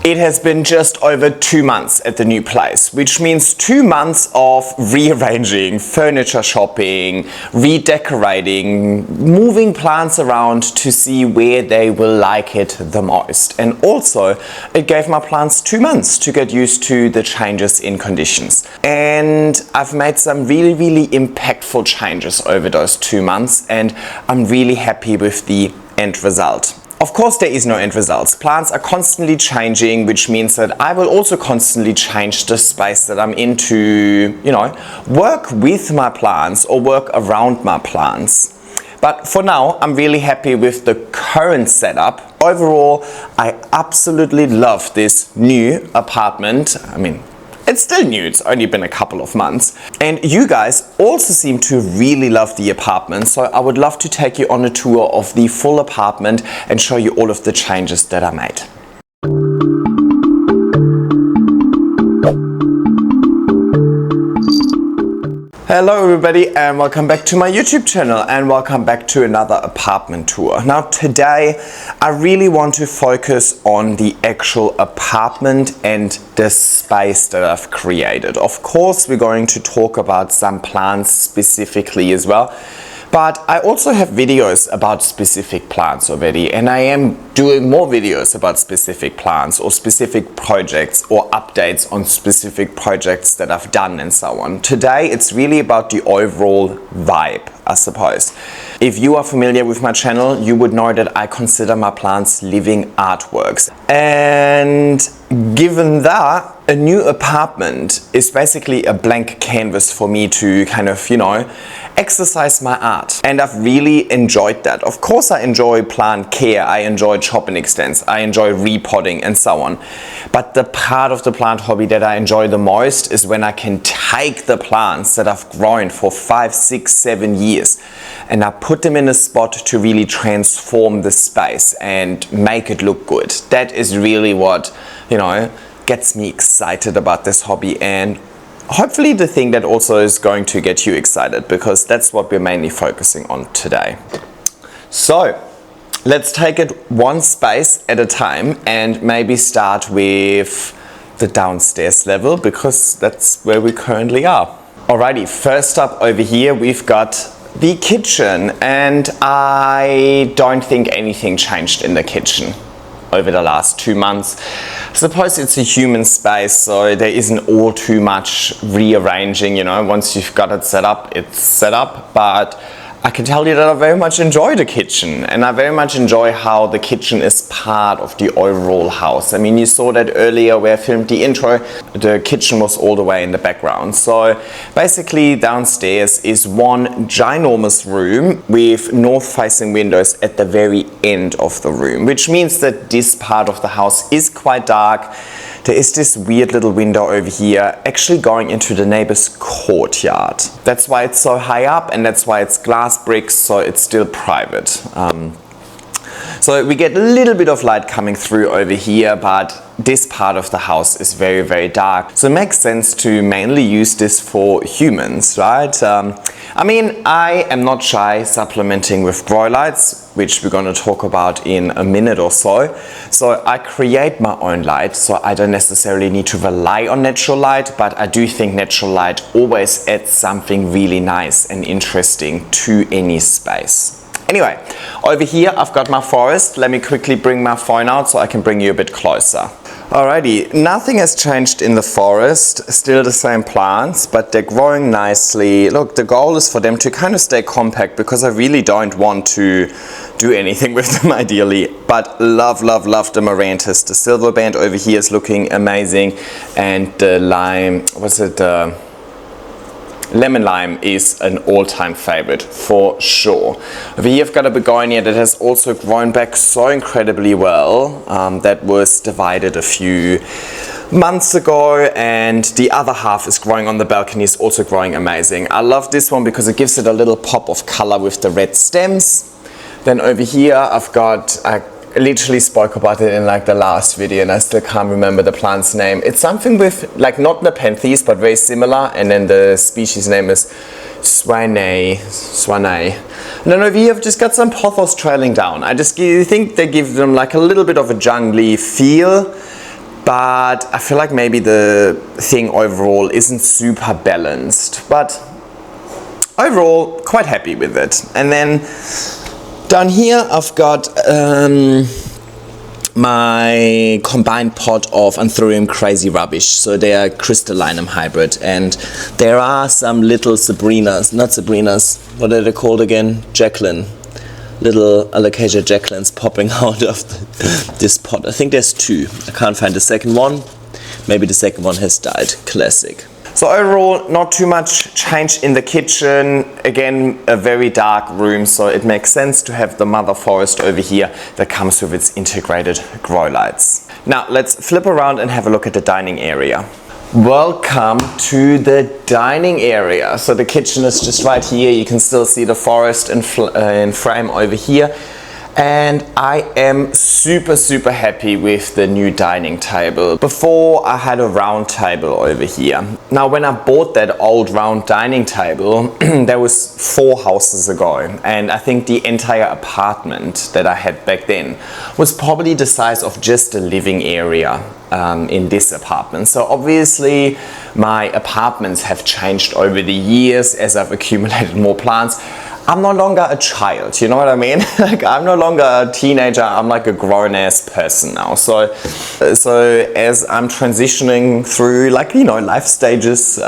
It has been just over 2 months at the new place, which means 2 months of rearranging, furniture shopping, redecorating, moving plants around to see where they will like it the most. And also, it gave my plants 2 months to get used to the changes in conditions. And I've made some really impactful changes over those 2 months, and I'm really happy with the end result. Of course, there is no end results. Plants are constantly changing, which means that I will also constantly change the space that I'm in to, work with my plants or work around my plants. But for now, I'm really happy with the current setup. Overall, I absolutely love this new apartment. It's still new, it's only been a couple of months. And you guys also seem to really love the apartment, so I would love to take you on a tour of the full apartment and show you all of the changes that I made. Hello everybody and welcome back to my YouTube channel and welcome back to another apartment tour. Now today I really want to focus on the actual apartment and the space that I've created. Of course we're going to talk about some plants specifically as well, but I also have videos about specific plants already, and I am doing more videos about specific plants or specific projects or updates on specific projects that I've done and so on. Today it's really about the overall vibe, I suppose. If you are familiar with my channel, you would know that I consider my plants living artworks. And given that, a new apartment is basically a blank canvas for me to kind of, exercise my art. And I've really enjoyed that. Of course I enjoy plant care, I enjoy chop and extends, I enjoy repotting and so on. But the part of the plant hobby that I enjoy the most is when I can take the plants that I've grown for 5, 6, 7 years and I put them in a spot to really transform the space and make it look good. That is really what, gets me excited about this hobby, and hopefully the thing that also is going to get you excited, because that's what we're mainly focusing on today. So let's take it one space at a time and maybe start with the downstairs level, because that's where we currently are. Alrighty, first up over here we've got the kitchen, and I don't think anything changed in the kitchen over the last 2 months. I suppose it's a human space, so there isn't all too much rearranging, once you've got it set up, it's set up. But I can tell you that I very much enjoy the kitchen, and I very much enjoy how the kitchen is part of the overall house. You saw that earlier where I filmed the intro, the kitchen was all the way in the background. So basically downstairs is one ginormous room with north-facing windows at the very end of the room, which means that this part of the house is quite dark. There is this weird little window over here actually going into the neighbor's courtyard. That's why it's so high up, and that's why it's glass bricks, so it's still private. So we get a little bit of light coming through over here, but this part of the house is very dark. So it makes sense to mainly use this for humans, right? I am not shy supplementing with grow lights, which we're going to talk about in a minute or so. So I create my own light, so I don't necessarily need to rely on natural light, but I do think natural light always adds something really nice and interesting to any space. Anyway, over here I've got my forest. Let me quickly bring my phone out so I can bring you a bit closer. Alrighty, nothing has changed in the forest, still the same plants, but they're growing nicely. Look, the goal is for them to kind of stay compact, because I really don't want to do anything with them ideally. But love the Amaranthus. The silver band over here is looking amazing, and the lime, lemon lime is an all-time favorite for sure. Over here I've got a begonia that has also grown back so incredibly well. That was divided a few months ago, and the other half is growing on the balcony, is also growing amazing. I love this one because it gives it a little pop of color with the red stems. Then over here I've got, I literally spoke about it in the last video and I still can't remember the plant's name. It's something with not Nepenthes, but very similar, and then the species name is Swanay. And then over here I've just got some pothos trailing down. I just think they give them a little bit of a jungly feel, but I feel like maybe the thing overall isn't super balanced, but overall quite happy with it. And then down here I've got my combined pot of Sunroom Crazy Rubbish. So they are crystallinum hybrid, and there are some little not Sabrinas, what are they called again? Jacqueline. Little Alocasia Jacquelines popping out of this pot. I think there's two. I can't find the second one. Maybe the second one has died. Classic. So overall, not too much change in the kitchen. Again, a very dark room, so it makes sense to have the mother forest over here that comes with its integrated grow lights. Now let's flip around and have a look at the dining area. Welcome to the dining area. So the kitchen is just right here. You can still see the forest in frame over here. And I am super happy with the new dining table. Before I had a round table over here. Now when I bought that old round dining table, that was 4 houses ago, and I think the entire apartment that I had back then was probably the size of just a living area in this apartment. So obviously my apartments have changed over the years as I've accumulated more plants. I'm no longer a child, you know what I mean? Like, I'm no longer a teenager, I'm like a grown-ass person now. So as I'm transitioning through, like, you know, life stages,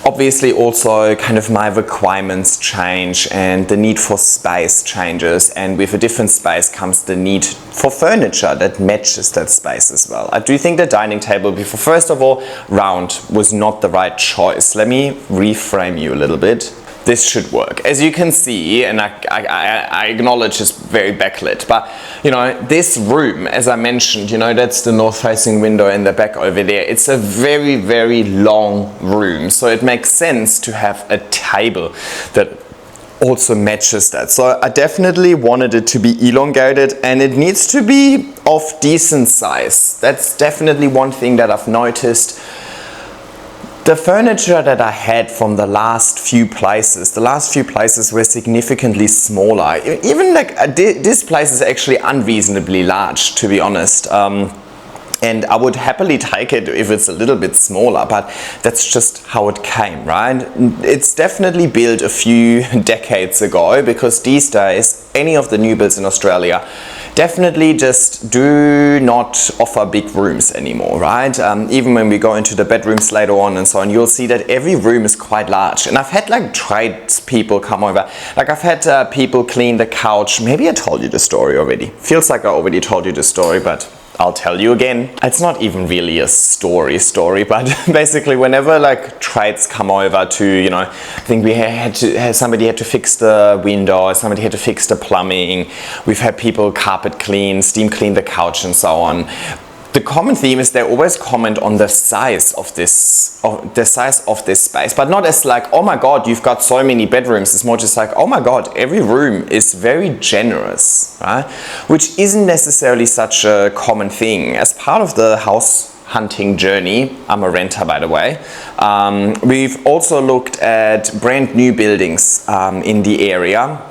obviously also kind of my requirements change and the need for space changes, and with a different space comes the need for furniture that matches that space as well. I do think the dining table before, first of all, round was not the right choice. Let me reframe you a little bit. This should work. As you can see, and I acknowledge it's very backlit, but you know, this room, as I mentioned, you know, that's the north facing window in the back over there. It's a very long room, so it makes sense to have a table that also matches that. So I definitely wanted it to be elongated, and it needs to be of decent size. That's definitely one thing that I've noticed. The furniture that I had from the last few places were significantly smaller. Even like this place is actually unreasonably large, to be honest. And I would happily take it if it's a little bit smaller, but that's just how it came, right? It's definitely built a few decades ago, because these days, any of the new builds in Australia definitely just do not offer big rooms anymore, right? Even when we go into the bedrooms later on and so on, you'll see that every room is quite large. And I've had like tradespeople come over. Like I've had people clean the couch. Maybe I told you the story already. Feels like I already told you the story, but I'll tell you again. It's not even really a story, but basically whenever like trades come over to, you know, I think we somebody had to fix the window, somebody had to fix the plumbing, we've had people carpet clean, steam clean the couch and so on. The common theme is they always comment on the size of this space, but not as like, oh my god, you've got so many bedrooms. It's more just like, oh my god, every room is very generous, right? Which isn't necessarily such a common thing. As part of the house hunting journey, I'm a renter by the way, we've also looked at brand new buildings in the area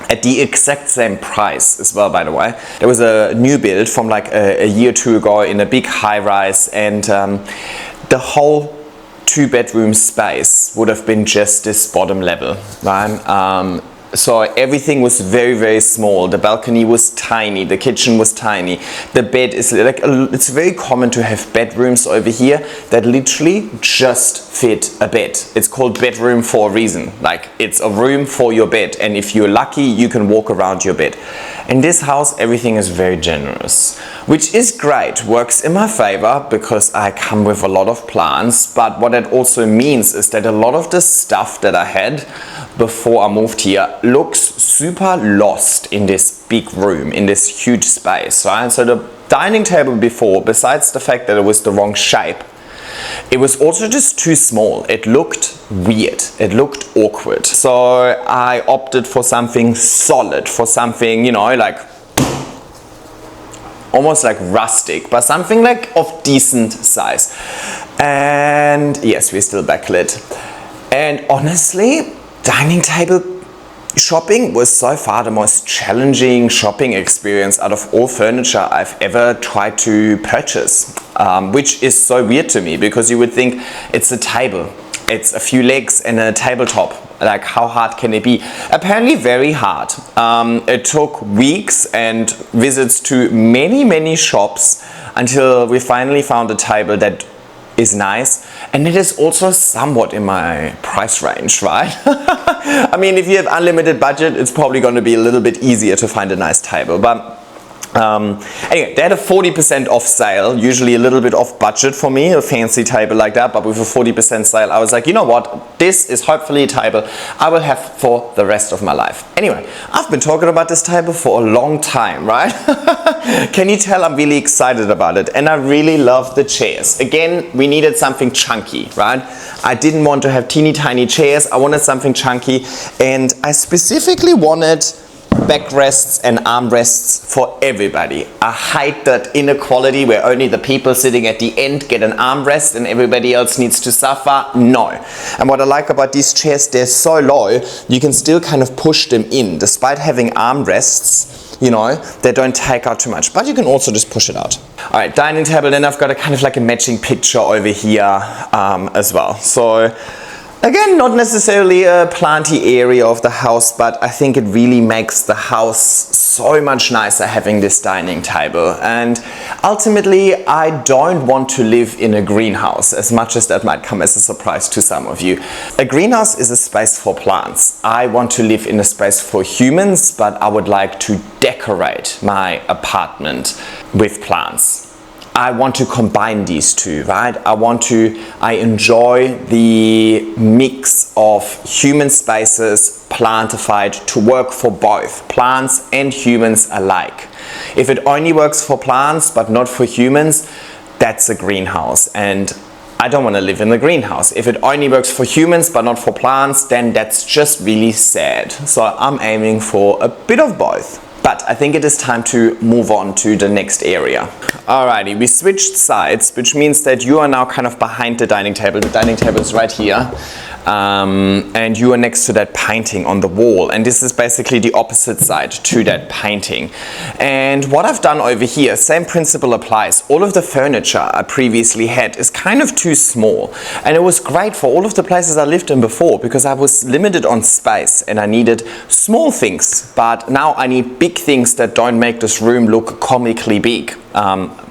at the exact same price as well, by the way. There was a new build from like a year or two ago in a big high-rise, and the whole 2-bedroom space would have been just this bottom level, right? So everything was very small. The balcony was tiny, the kitchen was tiny. The bed is like, it's very common to have bedrooms over here that literally just fit a bed. It's called bedroom for a reason. Like, it's a room for your bed, and if you're lucky, you can walk around your bed. In this house, everything is very generous, which is great, works in my favor because I come with a lot of plants, but what it also means is that a lot of the stuff that I had before I moved here looks super lost in this big room, in this huge space, right? So the dining table before, besides the fact that it was the wrong shape, it was also just too small. It looked weird, it looked awkward. So I opted for something solid, for something, you know, like almost like rustic, but something like of decent size. And yes, we're still backlit. And honestly, dining table Shopping was so far the most challenging shopping experience out of all furniture I've ever tried to purchase, which is so weird to me because you would think it's a table, it's a few legs and a tabletop. Like, how hard can it be? Apparently very hard. It took weeks and visits to many shops until we finally found a table that is nice, and it is also somewhat in my price range, right? I mean, if you have unlimited budget, it's probably going to be a little bit easier to find a nice table. But anyway, they had a 40% off sale, usually a little bit off budget for me, a fancy table like that, but with a 40% sale, I was like, you know what, this is hopefully a table I will have for the rest of my life. Anyway, I've been talking about this table for a long time, right? Can you tell I'm really excited about it? And I really love the chairs. Again, we needed something chunky, right? I didn't want to have teeny tiny chairs, I wanted something chunky, and I specifically wanted backrests and armrests for everybody. I hate that inequality where only the people sitting at the end get an armrest and everybody else needs to suffer. No. And what I like about these chairs, they're so low, you can still kind of push them in. Despite having armrests, you know, they don't take out too much, but you can also just push it out. All right, dining table, then I've got a kind of like a matching picture over here as well. So again, not necessarily a planty area of the house, but I think it really makes the house so much nicer having this dining table. And ultimately, I don't want to live in a greenhouse, as much as that might come as a surprise to some of you. A greenhouse is a space for plants. I want to live in a space for humans, but I would like to decorate my apartment with plants. I want to combine these two, right? I enjoy the mix of human spaces plantified to work for both plants and humans alike. If it only works for plants but not for humans, that's a greenhouse, and I don't want to live in the greenhouse. If it only works for humans but not for plants, then that's just really sad. So I'm aiming for a bit of both. But I think it is time to move on to the next area. Alrighty, we switched sides, which means that you are now kind of behind the dining table. The dining table is right here. And you are next to that painting on the wall, and this is basically the opposite side to that painting. And what I've done over here, same principle applies. All of the furniture I previously had is kind of too small, and it was great for all of the places I lived in before because I was limited on space and I needed small things, but now I need big things that don't make this room look comically big.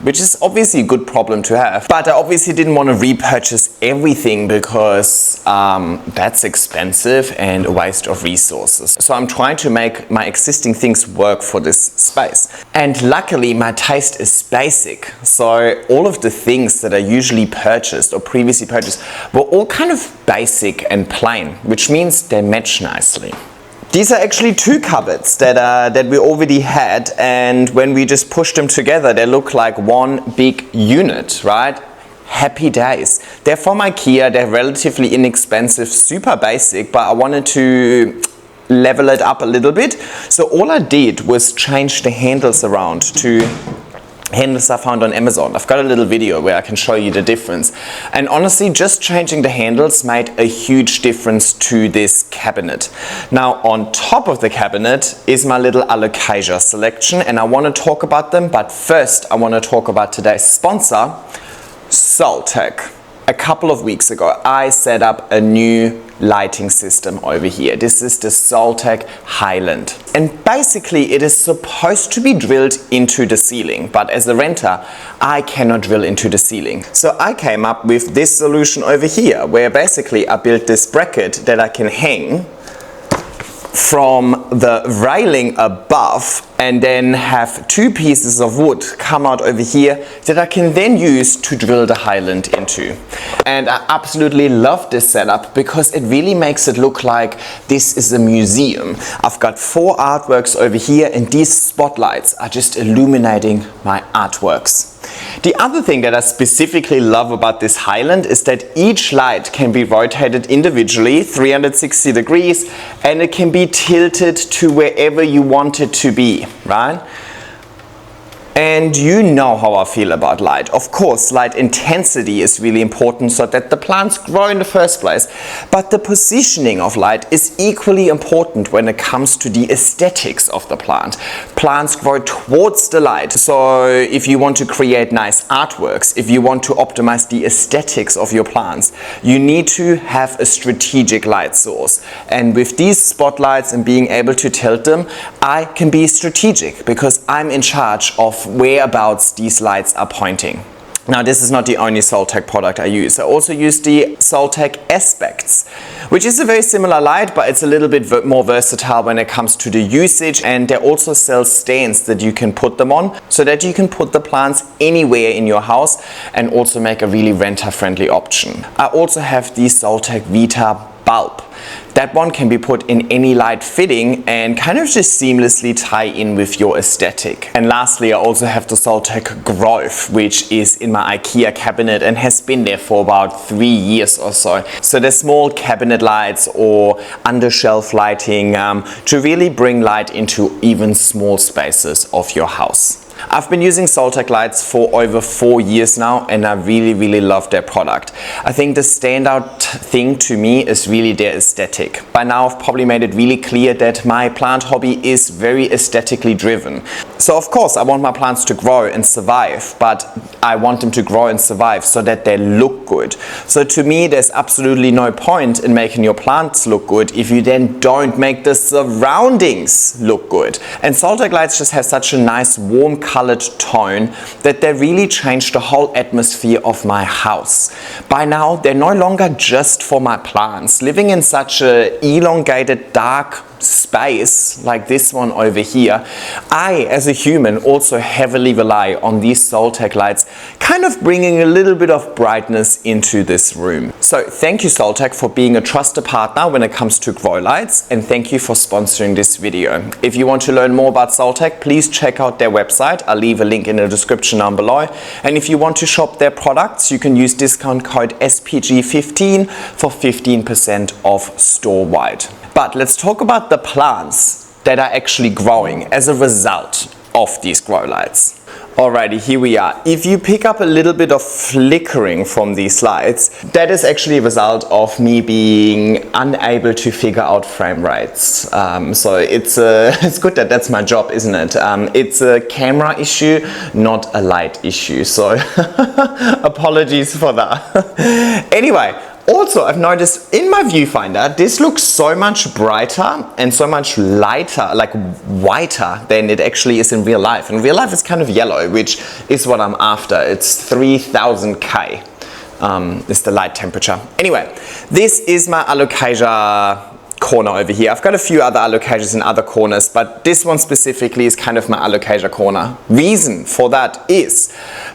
Which is obviously a good problem to have, but I obviously didn't want to repurchase everything because that's expensive and a waste of resources. So I'm trying to make my existing things work for this space. And luckily my taste is basic, so all of the things that I usually purchased or previously purchased were all kind of basic and plain, which means they match nicely. These are actually two cupboards that we already had, and when we just pushed them together, they look like one big unit, right? Happy days. They're from IKEA, they're relatively inexpensive, super basic, but I wanted to level it up a little bit. So all I did was change the handles around to handles I found on Amazon. I've got a little video where I can show you the difference. And honestly, just changing the handles made a huge difference to this cabinet. Now, on top of the cabinet is my little alocasia selection, and I want to talk about them, but first I want to talk about today's sponsor, Soltech. A couple of weeks ago, I set up a new lighting system over here. This is the Soltech Highland. And basically it is supposed to be drilled into the ceiling, but as a renter, I cannot drill into the ceiling. So I came up with this solution over here, where basically I built this bracket that I can hang from the railing above and then have two pieces of wood come out over here that I can then use to drill the Highland into. And I absolutely love this setup because it really makes it look like this is a museum. I've got 4 artworks over here, and these spotlights are just illuminating my artworks. The other thing that I specifically love about this Highland is that each light can be rotated individually 360 degrees, and it can be tilted to wherever you want it to be, right? And you know how I feel about light. Of course, light intensity is really important so that the plants grow in the first place. But the positioning of light is equally important when it comes to the aesthetics of the plant. Plants grow towards the light. So if you want to create nice artworks, if you want to optimize the aesthetics of your plants, you need to have a strategic light source. And with these spotlights and being able to tilt them, I can be strategic because I'm in charge of whereabouts these lights are pointing. Now, this is not the only Soltech product I use. I also use the Soltech Aspects, which is a very similar light, but it's a little bit more versatile when it comes to the usage, and they also sell stands that you can put them on so that you can put the plants anywhere in your house and also make a really renter-friendly option. I also have the Soltech Vita bulb. That one can be put in any light fitting and kind of just seamlessly tie in with your aesthetic. And lastly, I also have the Soltech Growth, which is in my IKEA cabinet and has been there for about 3 years or so. So they're small cabinet lights or under shelf lighting to really bring light into even small spaces of your house. I've been using Soltech lights for over 4 years now, and I really love their product. I think the standout thing to me is really their aesthetic. By now I've probably made it really clear that my plant hobby is very aesthetically driven. So of course I want my plants to grow and survive, but I want them to grow and survive so that they look good. So to me there's absolutely no point in making your plants look good if you then don't make the surroundings look good. And Soltech lights just have such a nice warm colored tone that they really change the whole atmosphere of my house. By now they're no longer just for my plants. Living in such a elongated dark space like this one over here, I as a human also heavily rely on these Soltech lights, kind of bringing a little bit of brightness into this room. So thank you Soltech for being a trusted partner when it comes to grow lights, and thank you for sponsoring this video. If you want to learn more about Soltech, please check out their website. I'll leave a link in the description down below. And if you want to shop their products, you can use discount code SPG15 for 15% off store-wide. But let's talk about the plants that are actually growing as a result of these grow lights. Alrighty, here we are. If you pick up a little bit of flickering from these lights, that is actually a result of me being unable to figure out frame rates. So it's good that that's my job, isn't it? It's a camera issue, not a light issue. So apologies for that. Anyway, also, I've noticed in my viewfinder, this looks so much brighter and so much lighter, like whiter than it actually is in real life. In real life, it's kind of yellow, which is what I'm after. It's 3000K is the light temperature. Anyway, this is my alocasia corner over here. I've got a few other alocasias in other corners, but this one specifically is kind of my alocasia corner. Reason for that is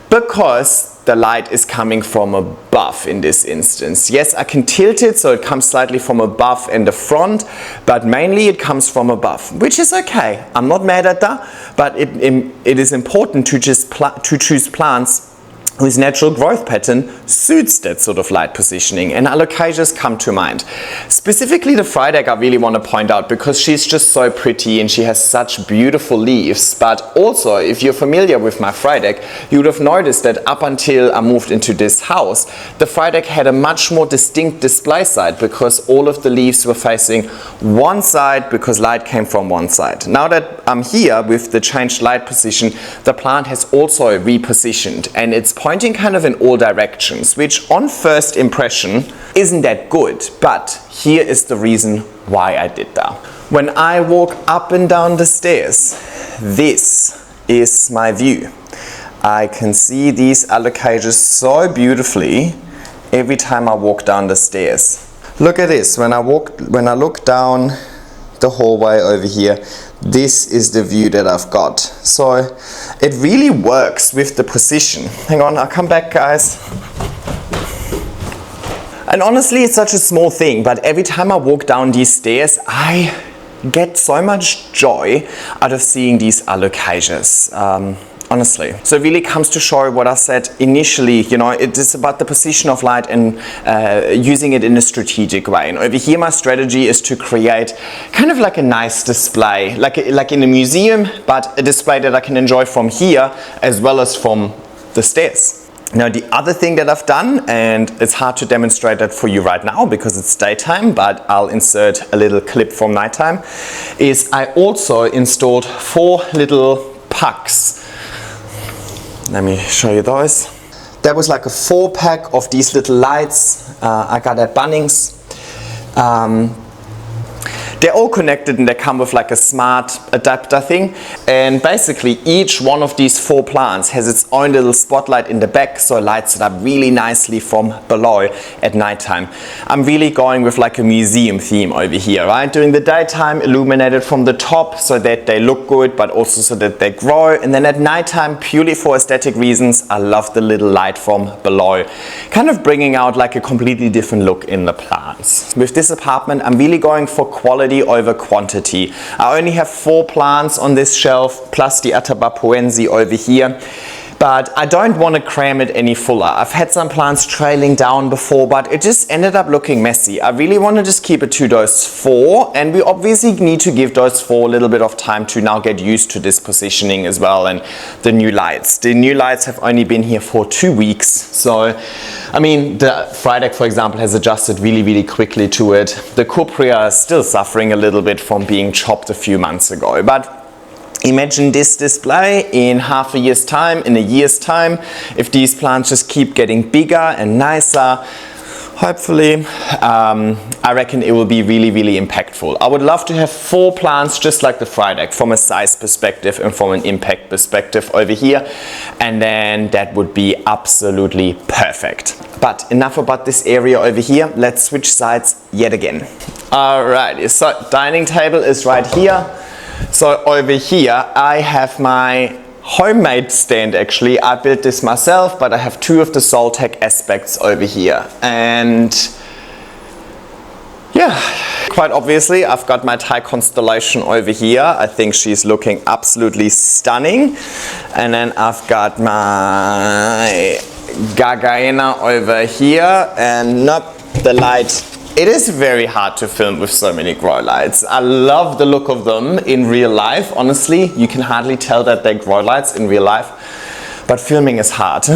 because the light is coming from above in this instance. Yes, I can tilt it so it comes slightly from above in the front, but mainly it comes from above, which is okay. I'm not mad at that, but it is important to choose plants whose natural growth pattern suits that sort of light positioning, and alocasias come to mind. Specifically the Friedeck I really want to point out because she's just so pretty and she has such beautiful leaves, but also if you're familiar with my Friedeck, you would have noticed that up until I moved into this house, the Friedeck had a much more distinct display side because all of the leaves were facing one side because light came from one side. Now that I'm here with the changed light position, the plant has also repositioned and it's pointing kind of in all directions, which on first impression isn't that good, but here is the reason why I did that. When I walk up and down the stairs, this is my view. I can see these alocasias so beautifully every time I walk down the stairs. Look at this, when I look down the hallway over here, this is the view that I've got. So it really works with the position. Hang on, I'll come back, guys. And honestly, it's such a small thing, but every time I walk down these stairs, I get so much joy out of seeing these alocasias. honestly. So it really comes to show what I said initially, you know, it is about the position of light and using it in a strategic way. And over here my strategy is to create kind of like a nice display, like in a museum, but a display that I can enjoy from here as well as from the stairs. Now the other thing that I've done, and it's hard to demonstrate that for you right now because it's daytime, but I'll insert a little clip from nighttime, is I also installed 4 little pucks. Let me show you those. That was like a 4-pack of these little lights I got at Bunnings. They're all connected and they come with like a smart adapter thing, and basically each one of these 4 plants has its own little spotlight in the back, so it lights it up really nicely from below at nighttime. I'm really going with like a museum theme over here, right? During the daytime illuminated from the top so that they look good, but also so that they grow, and then at nighttime, purely for aesthetic reasons, I love the little light from below, kind of bringing out like a completely different look in the plants. With this apartment I'm really going for quality over quantity. I only have 4 plants on this shelf plus the Atabapoense over here, but I don't want to cram it any fuller. I've had some plants trailing down before, but it just ended up looking messy. I really want to just keep it to those 4, and we obviously need to give those 4 a little bit of time to now get used to this positioning as well, and the new lights. The new lights have only been here for 2 weeks, so I mean the Friedeck, for example, has adjusted really quickly to it. The Cupria is still suffering a little bit from being chopped a few months ago, but imagine this display in half a year's time, in a year's time, if these plants just keep getting bigger and nicer. Hopefully, I reckon it will be really impactful. I would love to have 4 plants just like the Friedeck from a size perspective and from an impact perspective over here, and then that would be absolutely perfect. But enough about this area over here, let's switch sides yet again. Alright, so dining table is right here. So over here I have my homemade stand. Actually, I built this myself, but I have 2 of the Soltec aspects over here, and yeah, quite obviously I've got my Thai constellation over here. I think she's looking absolutely stunning, and then I've got my Gagaena over here, and not the light. It is very hard to film with so many grow lights. I love the look of them in real life. Honestly, you can hardly tell that they're grow lights in real life, but filming is hard.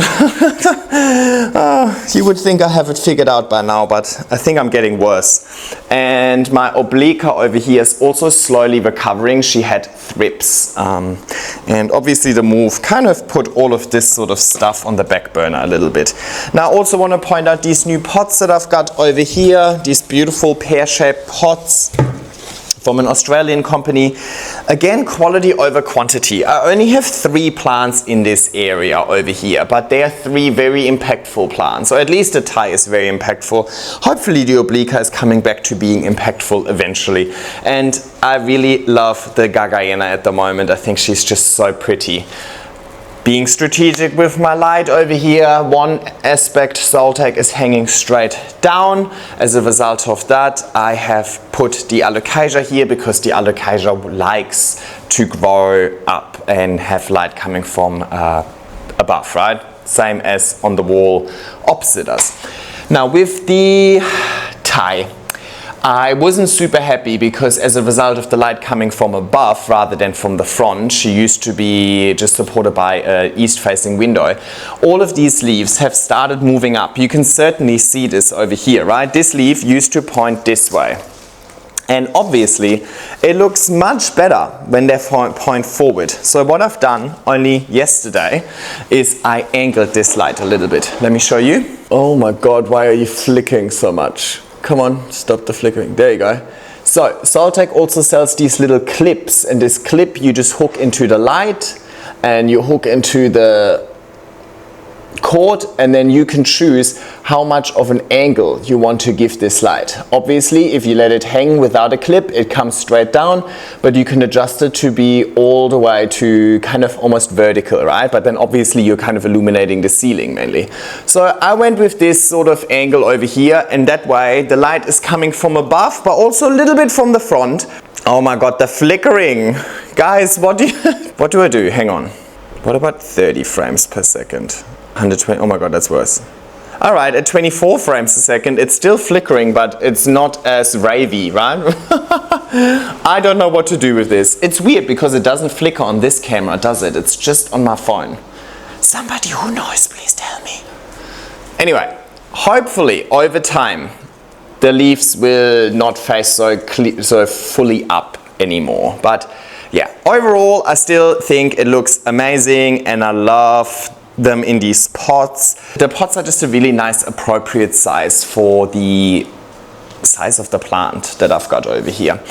You would think I have it figured out by now, but I think I'm getting worse. And my Oblique over here is also slowly recovering. She had thrips. And obviously the move kind of put all of this sort of stuff on the back burner a little bit. Now I also want to point out these new pots that I've got over here. These beautiful pear-shaped pots from an Australian company. Again, quality over quantity. I only have 3 plants in this area over here, but they are 3 very impactful plants. Or at least the Thai is very impactful. Hopefully the Oblique is coming back to being impactful eventually. And I really love the Gagaena at the moment. I think she's just so pretty. Being strategic with my light over here, one aspect Soltec is hanging straight down. As a result of that, I have put the alocasia here because the alocasia likes to grow up and have light coming from above, right? Same as on the wall opposite us. Now with the Thai, I wasn't super happy because as a result of the light coming from above rather than from the front, she used to be just supported by an east-facing window. All of these leaves have started moving up. You can certainly see this over here, right? This leaf used to point this way. And obviously, it looks much better when they point forward. So what I've done only yesterday is I angled this light a little bit. Let me show you. Oh my God, why are you flicking so much? Come on, stop the flickering. There you go. So Soltec also sells these little clips, and this clip you just hook into the light and you hook into the cord, and then you can choose how much of an angle you want to give this light. Obviously, if you let it hang without a clip, it comes straight down, but you can adjust it to be all the way to kind of almost vertical, right? But then obviously you're kind of illuminating the ceiling mainly. So I went with this sort of angle over here, and that way the light is coming from above, but also a little bit from the front. Oh my God, the flickering. Guys, what do I do? Hang on. What about 30 frames per second? 120, oh my god, that's worse. Alright, at 24 frames a second, it's still flickering, but it's not as ravey, right? I don't know what to do with this. It's weird because it doesn't flicker on this camera, does it? It's just on my phone. Somebody who knows, please tell me. Anyway, hopefully over time, the leaves will not face so fully up anymore. But yeah, overall, I still think it looks amazing and I love them in these pots. The pots are just a really nice appropriate size for the size of the plant that I've got over here.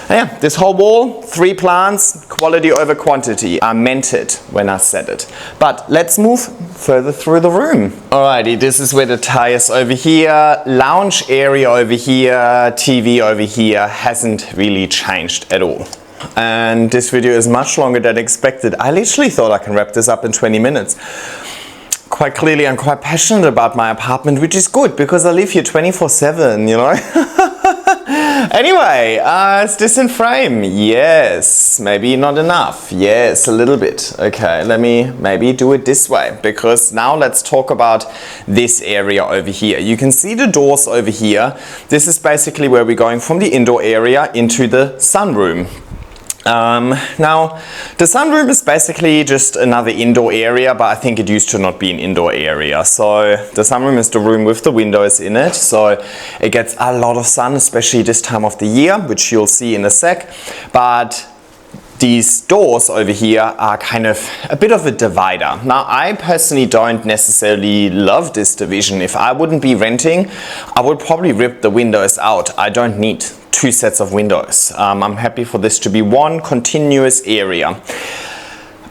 And yeah, this whole wall, 3 plants, quality over quantity. I meant it when I said it. But let's move further through the room. Alrighty, this is where the tires over here, lounge area over here, TV over here, hasn't really changed at all. And this video is much longer than expected. I literally thought I can wrap this up in 20 minutes. Quite clearly, I'm quite passionate about my apartment, which is good because I live here 24/7, you know. Anyway, is this in frame? Yes. Maybe not enough. Yes, a little bit. Okay, let me maybe do it this way, because now let's talk about this area over here. You can see the doors over here. This is basically where we're going from the indoor area into the sunroom. Now, the sunroom is basically just another indoor area, but I think it used to not be an indoor area. So the sunroom is the room with the windows in it, so it gets a lot of sun, especially this time of the year, which you'll see in a sec. But these doors over here are kind of a bit of a divider. Now, I personally don't necessarily love this division. If I wouldn't be renting, I would probably rip the windows out. I don't need 2 sets of windows. I'm happy for this to be one continuous area.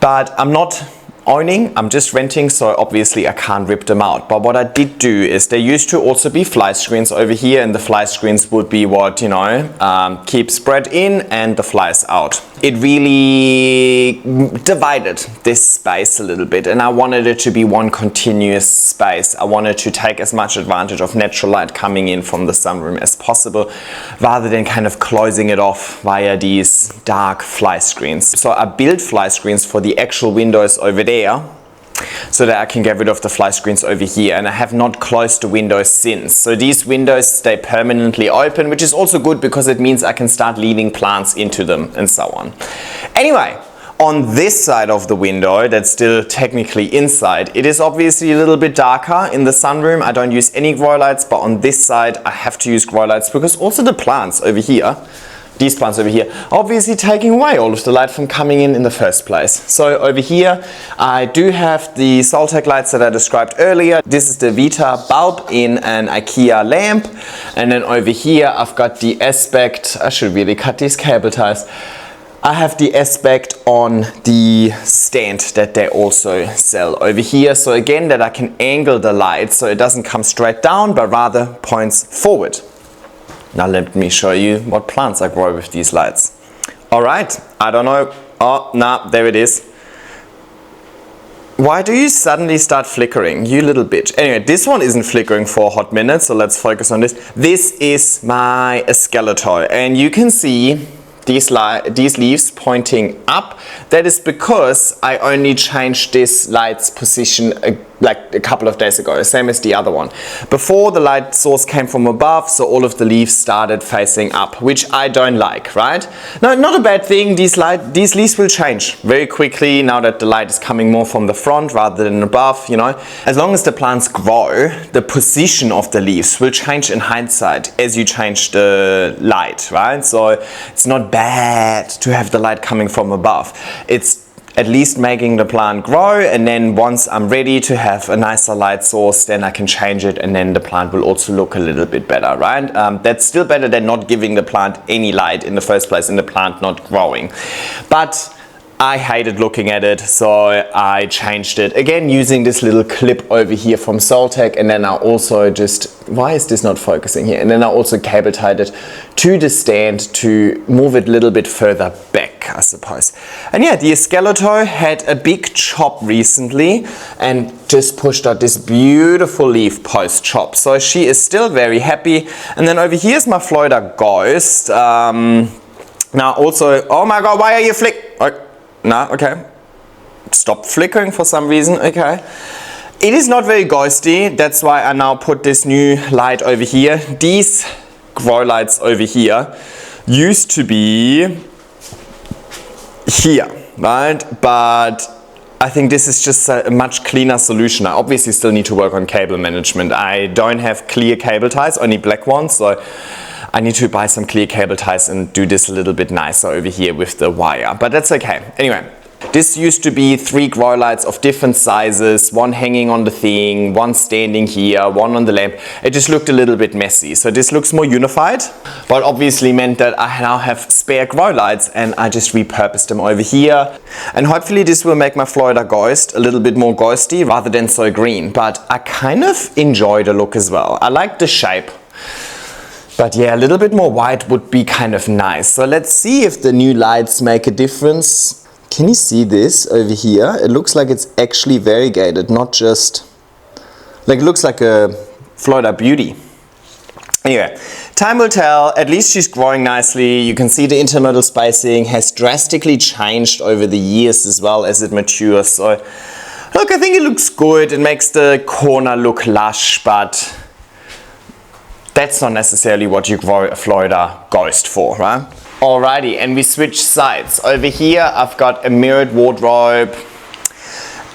But I'm not owning, I'm just renting, so obviously I can't rip them out. But what I did do is there used to also be fly screens over here, and the fly screens would be what, you know, keeps bread in and the flies out. It really divided this space a little bit, and I wanted it to be one continuous space. I wanted to take as much advantage of natural light coming in from the sunroom as possible, rather than kind of closing it off via these dark fly screens. So I built fly screens for the actual windows over there, so that I can get rid of the fly screens over here, and I have not closed the windows since. So these windows stay permanently open, which is also good because it means I can start leading plants into them and so on. Anyway, on this side of the window, that's still technically inside, it is obviously a little bit darker. In the sunroom, I don't use any grow lights, but on this side, I have to use grow lights because also the plants over here, these plants over here, obviously taking away all of the light from coming in the first place. So over here, I do have the Soltec lights that I described earlier. This is the Vita bulb in an IKEA lamp. And then over here, I've got the aspect, I should really cut these cable ties. I have the aspect on the stand that they also sell over here. So again, that I can angle the light so it doesn't come straight down, but rather points forward. Now let me show you what plants I grow with these lights. Alright, I don't know. Oh, nah, there it is. Why do you suddenly start flickering, you little bitch? Anyway, this one isn't flickering for a hot minute, so let's focus on this. This is my escalator, and you can see these leaves pointing up. That is because I only changed this light's position like a couple of days ago, same as the other one. Before, the light source came from above, so all of the leaves started facing up, which I don't like, right? No, not a bad thing. These leaves will change very quickly now that the light is coming more from the front rather than above, you know. As long as the plants grow, the position of the leaves will change in hindsight as you change the light, right? So it's not bad to have the light coming from above. It's at least making the plant grow, and then once I'm ready to have a nicer light source, then I can change it, and then the plant will also look a little bit better, right? That's still better than not giving the plant any light in the first place and the plant not growing. But I hated looking at it, so I changed it. Again, using this little clip over here from Soltec, and then I also just, why is this not focusing here? And then I also cable tied it to the stand to move it a little bit further back, I suppose. And yeah, the escalator had a big chop recently and just pushed out this beautiful leaf post chop. So she is still very happy. And then over here's my Florida Ghost. Now also, oh my God, why are you flick? Oh, no, okay. stopped flickering for some reason. Okay. It is not very ghosty. That's why I now put this new light over here. These grow lights over here used to be here, right? But I think this is just a much cleaner solution. I obviously still need to work on cable management. I don't have clear cable ties, only black ones, so I need to buy some clear cable ties and do this a little bit nicer over here with the wire, but that's okay. Anyway, this used to be 3 grow lights of different sizes, one hanging on the thing, one standing here, one on the lamp. It just looked a little bit messy. So this looks more unified, but obviously meant that I now have spare grow lights and I just repurposed them over here. And hopefully this will make my Florida ghost a little bit more ghosty rather than so green. But I kind of enjoy the look as well. I like the shape. But yeah, a little bit more white would be kind of nice. So let's see if the new lights make a difference. Can you see this over here? It looks like it's actually variegated, not just, like it looks like a Florida Beauty. Anyway, time will tell. At least she's growing nicely. You can see the intermodal spacing has drastically changed over the years as well as it matures. So look, I think it looks good. It makes the corner look lush, but that's not necessarily what you grow a Florida ghost for, right? Alrighty, and we switch sides. Over here, I've got a mirrored wardrobe.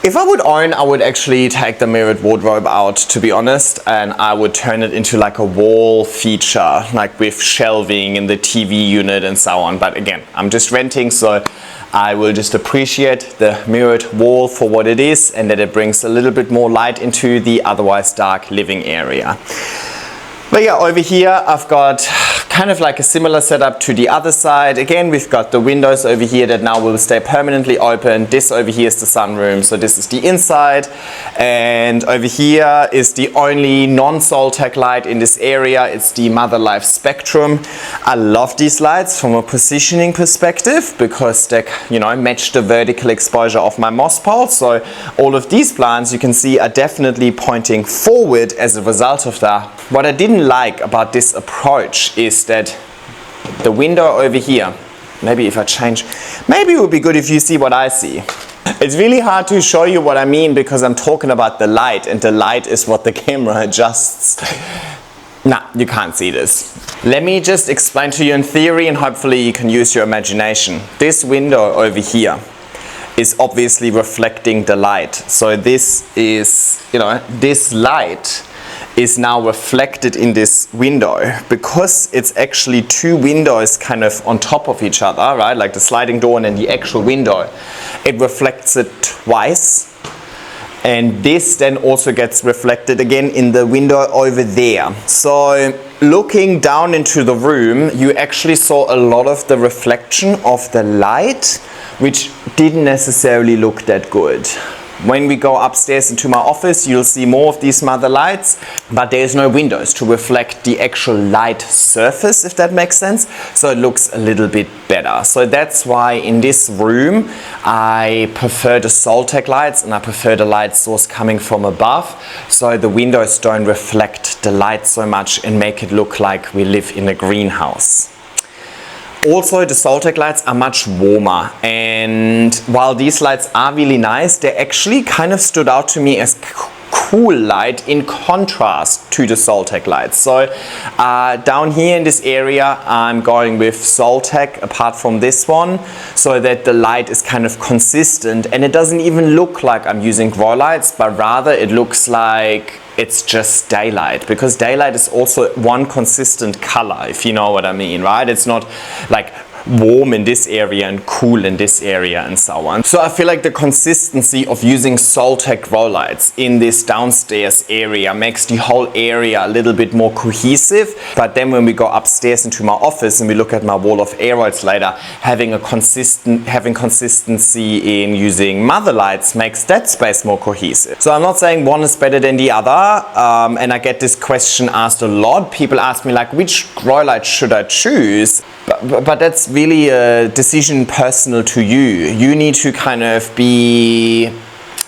If I would own, I would actually take the mirrored wardrobe out, to be honest, and I would turn it into like a wall feature, like with shelving in the TV unit and so on. But again, I'm just renting, so I will just appreciate the mirrored wall for what it is and that it brings a little bit more light into the otherwise dark living area. But yeah, over here I've got kind of like a similar setup to the other side. Again, we've got the windows over here that now will stay permanently open. This over here is the sunroom, so this is the inside. And over here is the only non-Soltec light in this area. It's the Mother Life Spectrum. I love these lights from a positioning perspective because they, you know, match the vertical exposure of my moss pole. So all of these plants you can see are definitely pointing forward as a result of that. What I didn't like about this approach is that the window over here, maybe if I change, maybe it would be good if you see what I see. It's really hard to show you what I mean because I'm talking about the light, and the light is what the camera adjusts. Nah, you can't see this. Let me just explain to you in theory and hopefully you can use your imagination. This window over here is obviously reflecting the light. So this is, you know, this light is now reflected in this window because it's actually 2 windows kind of on top of each other, right? Like the sliding door and then the actual window. It reflects it twice. And this then also gets reflected again in the window over there. So looking down into the room, you actually saw a lot of the reflection of the light, which didn't necessarily look that good. When we go upstairs into my office, you'll see more of these mother lights, but there's no windows to reflect the actual light surface, if that makes sense. So it looks a little bit better. So that's why in this room, I prefer the Soltec lights and I prefer the light source coming from above. So the windows don't reflect the light so much and make it look like we live in a greenhouse. Also, the Soltec lights are much warmer, and while these lights are really nice, they actually kind of stood out to me as cool light in contrast to the Soltec lights. So down here in this area, I'm going with Soltec apart from this one, so that the light is kind of consistent and it doesn't even look like I'm using grow lights, but rather it looks like it's just daylight, because daylight is also one consistent color, if you know what I mean, right? It's not like warm in this area and cool in this area and so on. So I feel like the consistency of using Soltec grow lights in this downstairs area makes the whole area a little bit more cohesive. But then when we go upstairs into my office and we look at my wall of aeroids later, having consistency in using mother lights makes that space more cohesive. So I'm not saying one is better than the other, and I get this question asked a lot. People ask me like, which grow light should I choose? But that's really a decision personal to you. You need to kind of be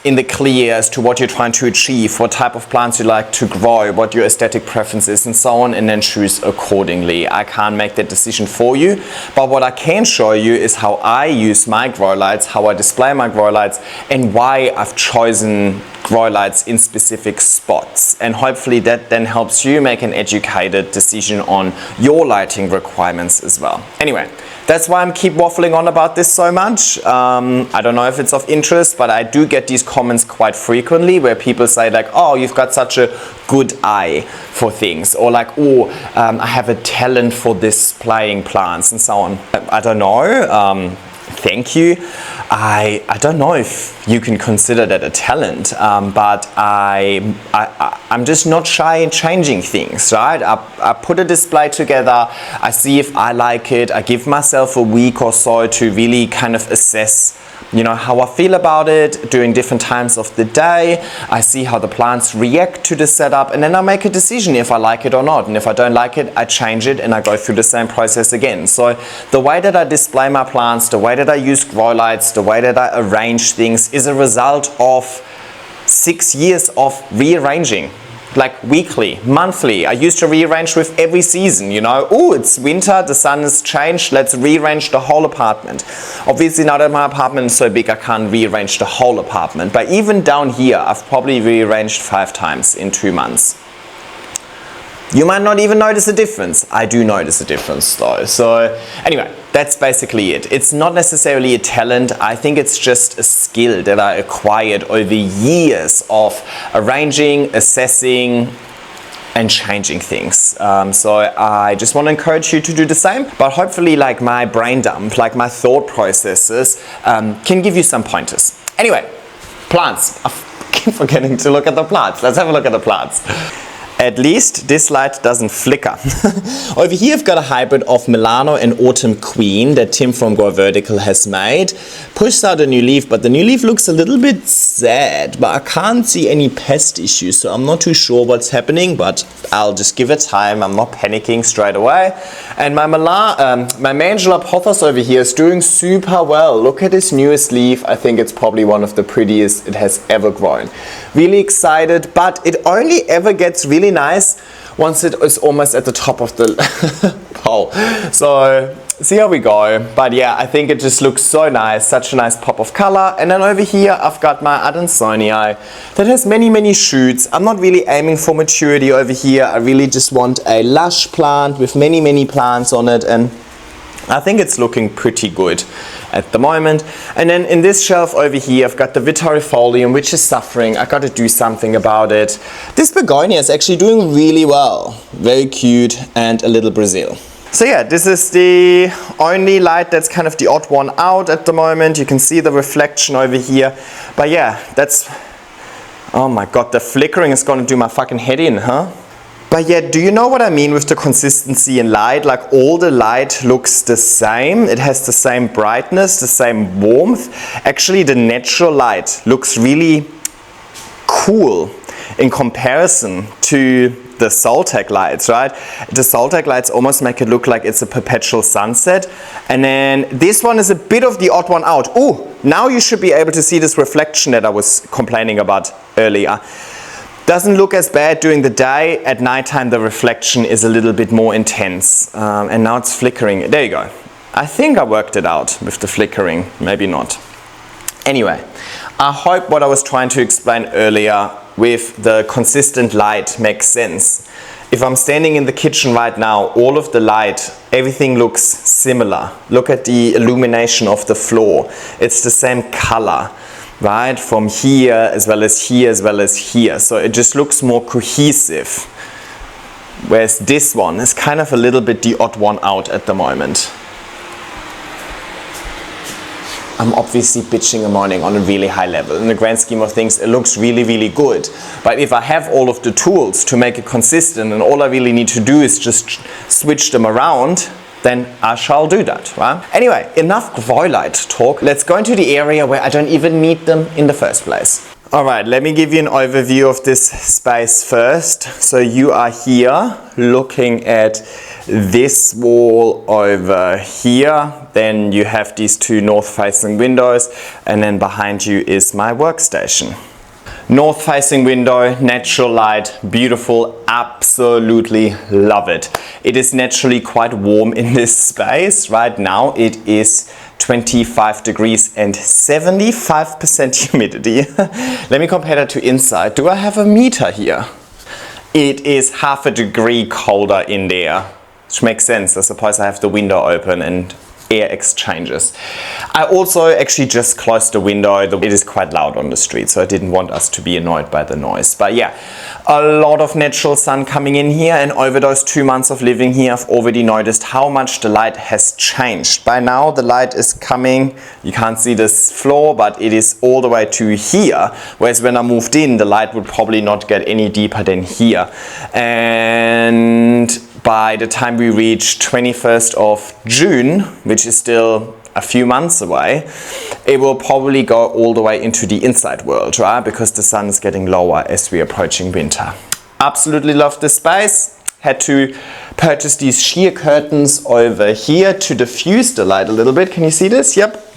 in the clear as to what you're trying to achieve, what type of plants you like to grow, what your aesthetic preference is and so on, and then choose accordingly. I can't make that decision for you, but what I can show you is how I use my grow lights, how I display my grow lights, and why I've chosen grow lights in specific spots. And hopefully that then helps you make an educated decision on your lighting requirements as well. Anyway, that's why I'm keep waffling on about this so much. I don't know if it's of interest, but I do get these comments quite frequently where people say like, oh, you've got such a good eye for things, or like, oh, I have a talent for displaying plants and so on. I don't know. Thank you. I don't know if you can consider that a talent, but I'm just not shy in changing things, right? I put a display together, I see if I like it, I give myself a week or so to really kind of assess, you know, how I feel about it during different times of the day. I see how the plants react to the setup, and then I make a decision if I like it or not. And if I don't like it, I change it and I go through the same process again. So the way that I display my plants, the way that I use grow lights, the way that I arrange things is a result of 6 years of rearranging. Like weekly, monthly. I used to rearrange with every season, you know. Oh, it's winter, the sun has changed, let's rearrange the whole apartment. Obviously now that my apartment is so big, I can't rearrange the whole apartment. But even down here, I've probably rearranged 5 times in 2 months. You might not even notice a difference. I do notice a difference though. So anyway, that's basically it. It's not necessarily a talent. I think it's just a skill that I acquired over years of arranging, assessing, and changing things. So I just want to encourage you to do the same, but hopefully like my brain dump, like my thought processes can give you some pointers. Anyway, plants. I keep forgetting to look at the plants. Let's have a look at the plants. At least this light doesn't flicker. Over here I've got a hybrid of Milano and Autumn Queen that Tim from Grow Vertical has made. Pushed out a new leaf, but the new leaf looks a little bit sad, but I can't see any pest issues, so I'm not too sure what's happening, but I'll just give it time. I'm not panicking straight away. And my Mandula pothos over here is doing super well. Look at this newest leaf. I think it's probably one of the prettiest it has ever grown. Really excited, but it only ever gets really nice once it is almost at the top of the pole. So see how we go. But yeah, I think it just looks so nice, such a nice pop of color. And then over here I've got my Adansonii that has many shoots. I'm not really aiming for maturity over here. I really just want a lush plant with many plants on it, and I think it's looking pretty good at the moment. And then in this shelf over here I've got the Vitarifolium, which is suffering. I got to do something about it. This begonia is actually doing really well. Very cute, and a little Brazil. So yeah, this is the only light that's kind of the odd one out at the moment. You can see the reflection over here. But yeah, that's... oh my god, the flickering is going to do my fucking head in, huh? But yeah, do you know what I mean with the consistency in light? Like all the light looks the same. It has the same brightness, the same warmth. Actually, the natural light looks really cool in comparison to the Soltec lights, right? The Soltec lights almost make it look like it's a perpetual sunset. And then this one is a bit of the odd one out. Oh, now you should be able to see this reflection that I was complaining about earlier. Doesn't look as bad during the day. At nighttime the reflection is a little bit more intense, and now it's flickering. There you go. I think I worked it out with the flickering, maybe not. Anyway, I hope what I was trying to explain earlier with the consistent light makes sense. If I'm standing in the kitchen right now, all of the light, everything looks similar. Look at the illumination of the floor. It's the same color, right? From here as well as here as well as here. So it just looks more cohesive. Whereas this one is kind of a little bit the odd one out at the moment. I'm obviously bitching and moaning on a really high level. In the grand scheme of things, it looks really good. But if I have all of the tools to make it consistent and all I really need to do is just switch them around, then I shall do that, right? Anyway, enough grow light talk. Let's go into the area where I don't even need them in the first place. Alright, let me give you an overview of this space first. So you are here looking at this wall over here. Then you have these two north-facing windows, and then behind you is my workstation. North-facing window, natural light, beautiful, absolutely love it. It is naturally quite warm in this space. Right now it is 25 degrees and 75% humidity. Let me compare that to inside. Do I have a meter here? It is half a degree colder in there, which makes sense. I suppose I have the window open and air exchanges. I also actually just closed the window. It is quite loud on the street, so I didn't want us to be annoyed by the noise. But yeah, a lot of natural sun coming in here, and over those 2 months of living here, I've already noticed how much the light has changed. By now the light is coming, you can't see this floor, but it is all the way to here, whereas when I moved in, the light would probably not get any deeper than here. And by the time we reach 21st of June, which is still a few months away, it will probably go all the way into the inside world, right? Because the sun is getting lower as we're approaching winter. Absolutely love this space. Had to purchase these sheer curtains over here to diffuse the light a little bit. Can you see this? Yep.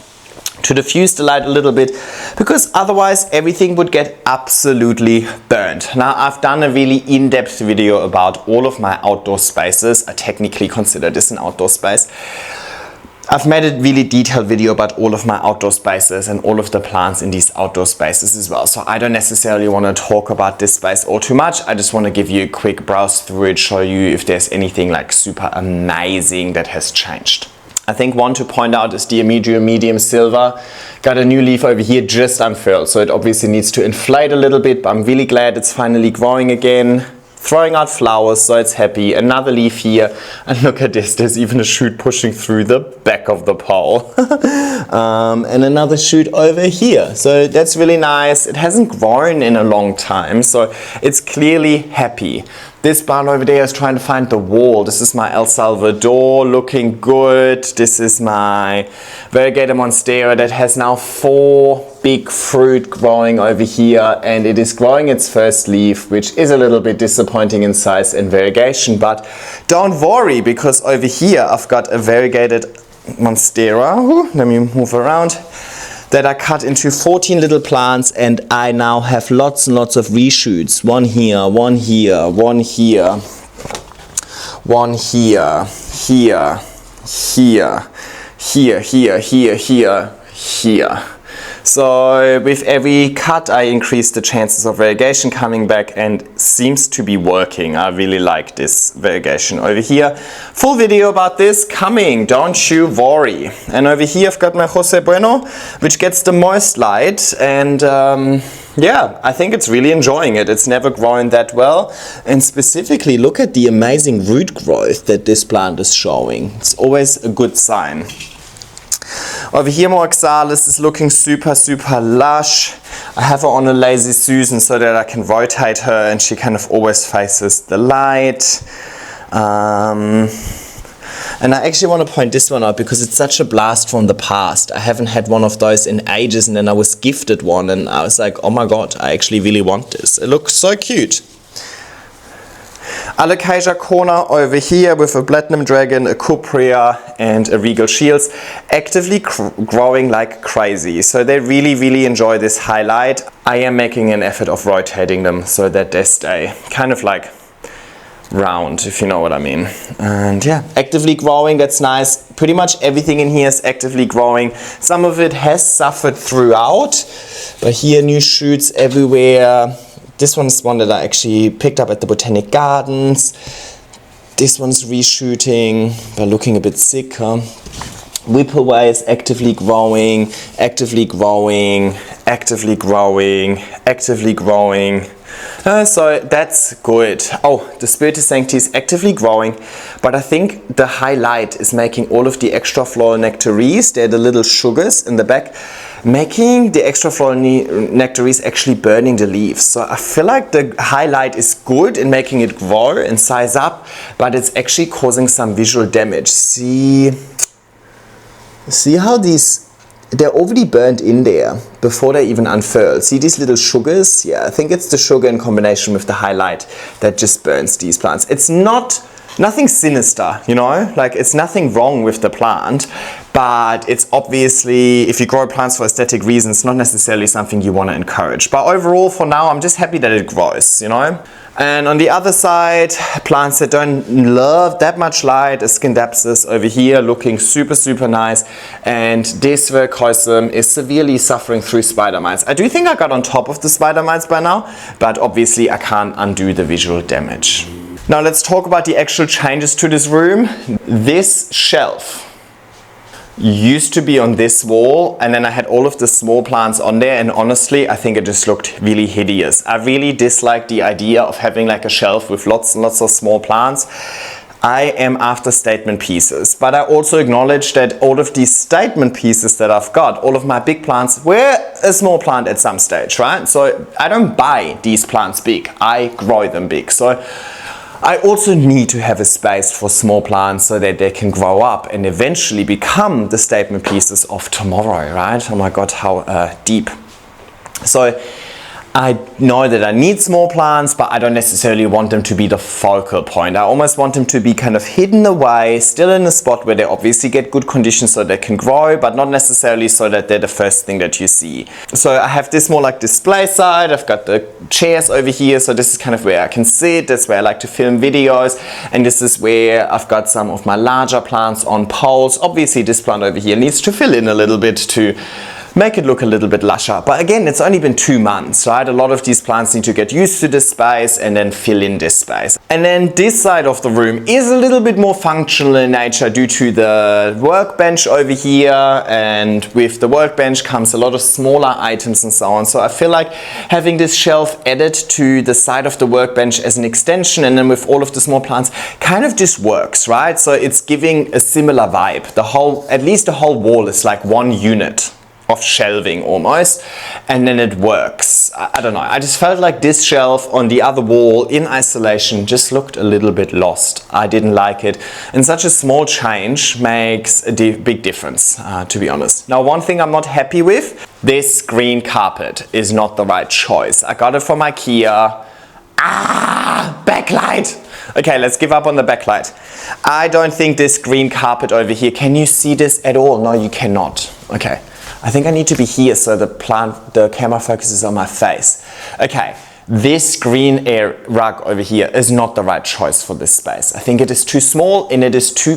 To diffuse the light a little bit, because otherwise everything would get absolutely burned. Now, I've done a really in-depth video about all of my outdoor spaces. I technically consider this an outdoor space. I've made a really detailed video about all of my outdoor spaces and all of the plants in these outdoor spaces as well. So I don't necessarily want to talk about this space all too much. I just want to give you a quick browse through it, show you if there's anything like super amazing that has changed. I think one to point out is the medium silver. Got a new leaf over here just unfurled, so it obviously needs to inflate a little bit, but I'm really glad it's finally growing again. Throwing out flowers, so it's happy. Another leaf here, and look at this, there's even a shoot pushing through the back of the pole. And another shoot over here, so that's really nice. It hasn't grown in a long time, so it's clearly happy. This barn over there is trying to find the wall. This is my El Salvador, looking good. This is my variegated monstera that has now 4 big fruit growing over here, and it is growing its first leaf, which is a little bit disappointing in size and variegation, but don't worry, because over here I've got a variegated monstera. Let me move around. That I cut into 14 little plants, and I now have lots and lots of reshoots. One here, one here, one here, one here, here, here, here, here, here, here, here. So with every cut I increase the chances of variegation coming back, and seems to be working. I really like this variegation over here. Full video about this coming, don't you worry. And over here I've got my Jose Bueno, which gets the moist light, and yeah, I think it's really enjoying it. It's never grown that well, and specifically look at the amazing root growth that this plant is showing. It's always a good sign. Over here, my oxalis is looking super lush. I have her on a lazy Susan so that I can rotate her, and she kind of always faces the light. And I actually want to point this one out because it's such a blast from the past. I haven't had one of those in ages, and then I was gifted one, and I was like, oh my god, I actually really want this. It looks so cute. Alocasia corner over here with a platinum dragon, a cuprea, and a regal shields, actively growing like crazy. So they really enjoy this highlight. I am making an effort of rotating them so that they stay kind of like round, if you know what I mean. And yeah, actively growing, that's nice. Pretty much everything in here is actively growing. Some of it has suffered throughout, but here new shoots everywhere. This one's one that I actually picked up at the Botanic Gardens. This one's reshooting, but looking a bit sick, huh? Whippleway is actively growing, actively growing, actively growing, actively growing. So that's good. Oh, the Spiritus Sancti is actively growing, but I think the highlight is making all of the extra floral nectaries, they're the little sugars in the back, making the extra floral nectaries actually burning the leaves. So I feel like the highlight is good in making it grow and size up, but it's actually causing some visual damage. See how these they're already burnt in there before they even unfurl. See these little sugars? Yeah, I think it's the sugar in combination with the highlight that just burns these plants. It's nothing sinister, you know, like it's nothing wrong with the plant, but it's obviously, if you grow plants for aesthetic reasons, not necessarily something you want to encourage. But overall, for now, I'm just happy that it grows, you know. And on the other side, plants that don't love that much light, a Scindapsus over here looking super, super nice. And this Vercoisum is severely suffering through spider mites. I do think I got on top of the spider mites by now, but obviously I can't undo the visual damage. Now let's talk about the actual changes to this room. This shelf used to be on this wall, and then I had all of the small plants on there, and honestly I think it just looked really hideous. I really dislike the idea of having like a shelf with lots and lots of small plants. I am after statement pieces, but I also acknowledge that all of these statement pieces that I've got, all of my big plants were a small plant at some stage, right? So I don't buy these plants big, I grow them big. So I also need to have a space for small plants so that they can grow up and eventually become the statement pieces of tomorrow, right? Oh my God, how deep. So I know that I need small plants, but I don't necessarily want them to be the focal point. I almost want them to be kind of hidden away, still in a spot where they obviously get good conditions so they can grow, but not necessarily so that they're the first thing that you see. So I have this more like display side. I've got the chairs over here. So this is kind of where I can sit. That's where I like to film videos. And this is where I've got some of my larger plants on poles. Obviously this plant over here needs to fill in a little bit to make it look a little bit lusher. But again, it's only been 2 months, right? A lot of these plants need to get used to this space and then fill in this space. And then this side of the room is a little bit more functional in nature due to the workbench over here. And with the workbench comes a lot of smaller items and so on. So I feel like having this shelf added to the side of the workbench as an extension and then with all of the small plants kind of just works, right? So it's giving a similar vibe. At least the whole wall is like one unit of shelving almost, and then it works. I don't know, I just felt like this shelf on the other wall in isolation just looked a little bit lost. I didn't like it, and such a small change makes a big difference, to be honest. Now, one thing I'm not happy with, this green carpet is not the right choice. I got it from IKEA. Backlight! Okay, let's give up on the backlight. I don't think this green carpet over here, can you see this at all? No, you cannot. Okay. I think I need to be here so the camera focuses on my face. Okay, this green rug over here is not the right choice for this space. I think it is too small and it is too,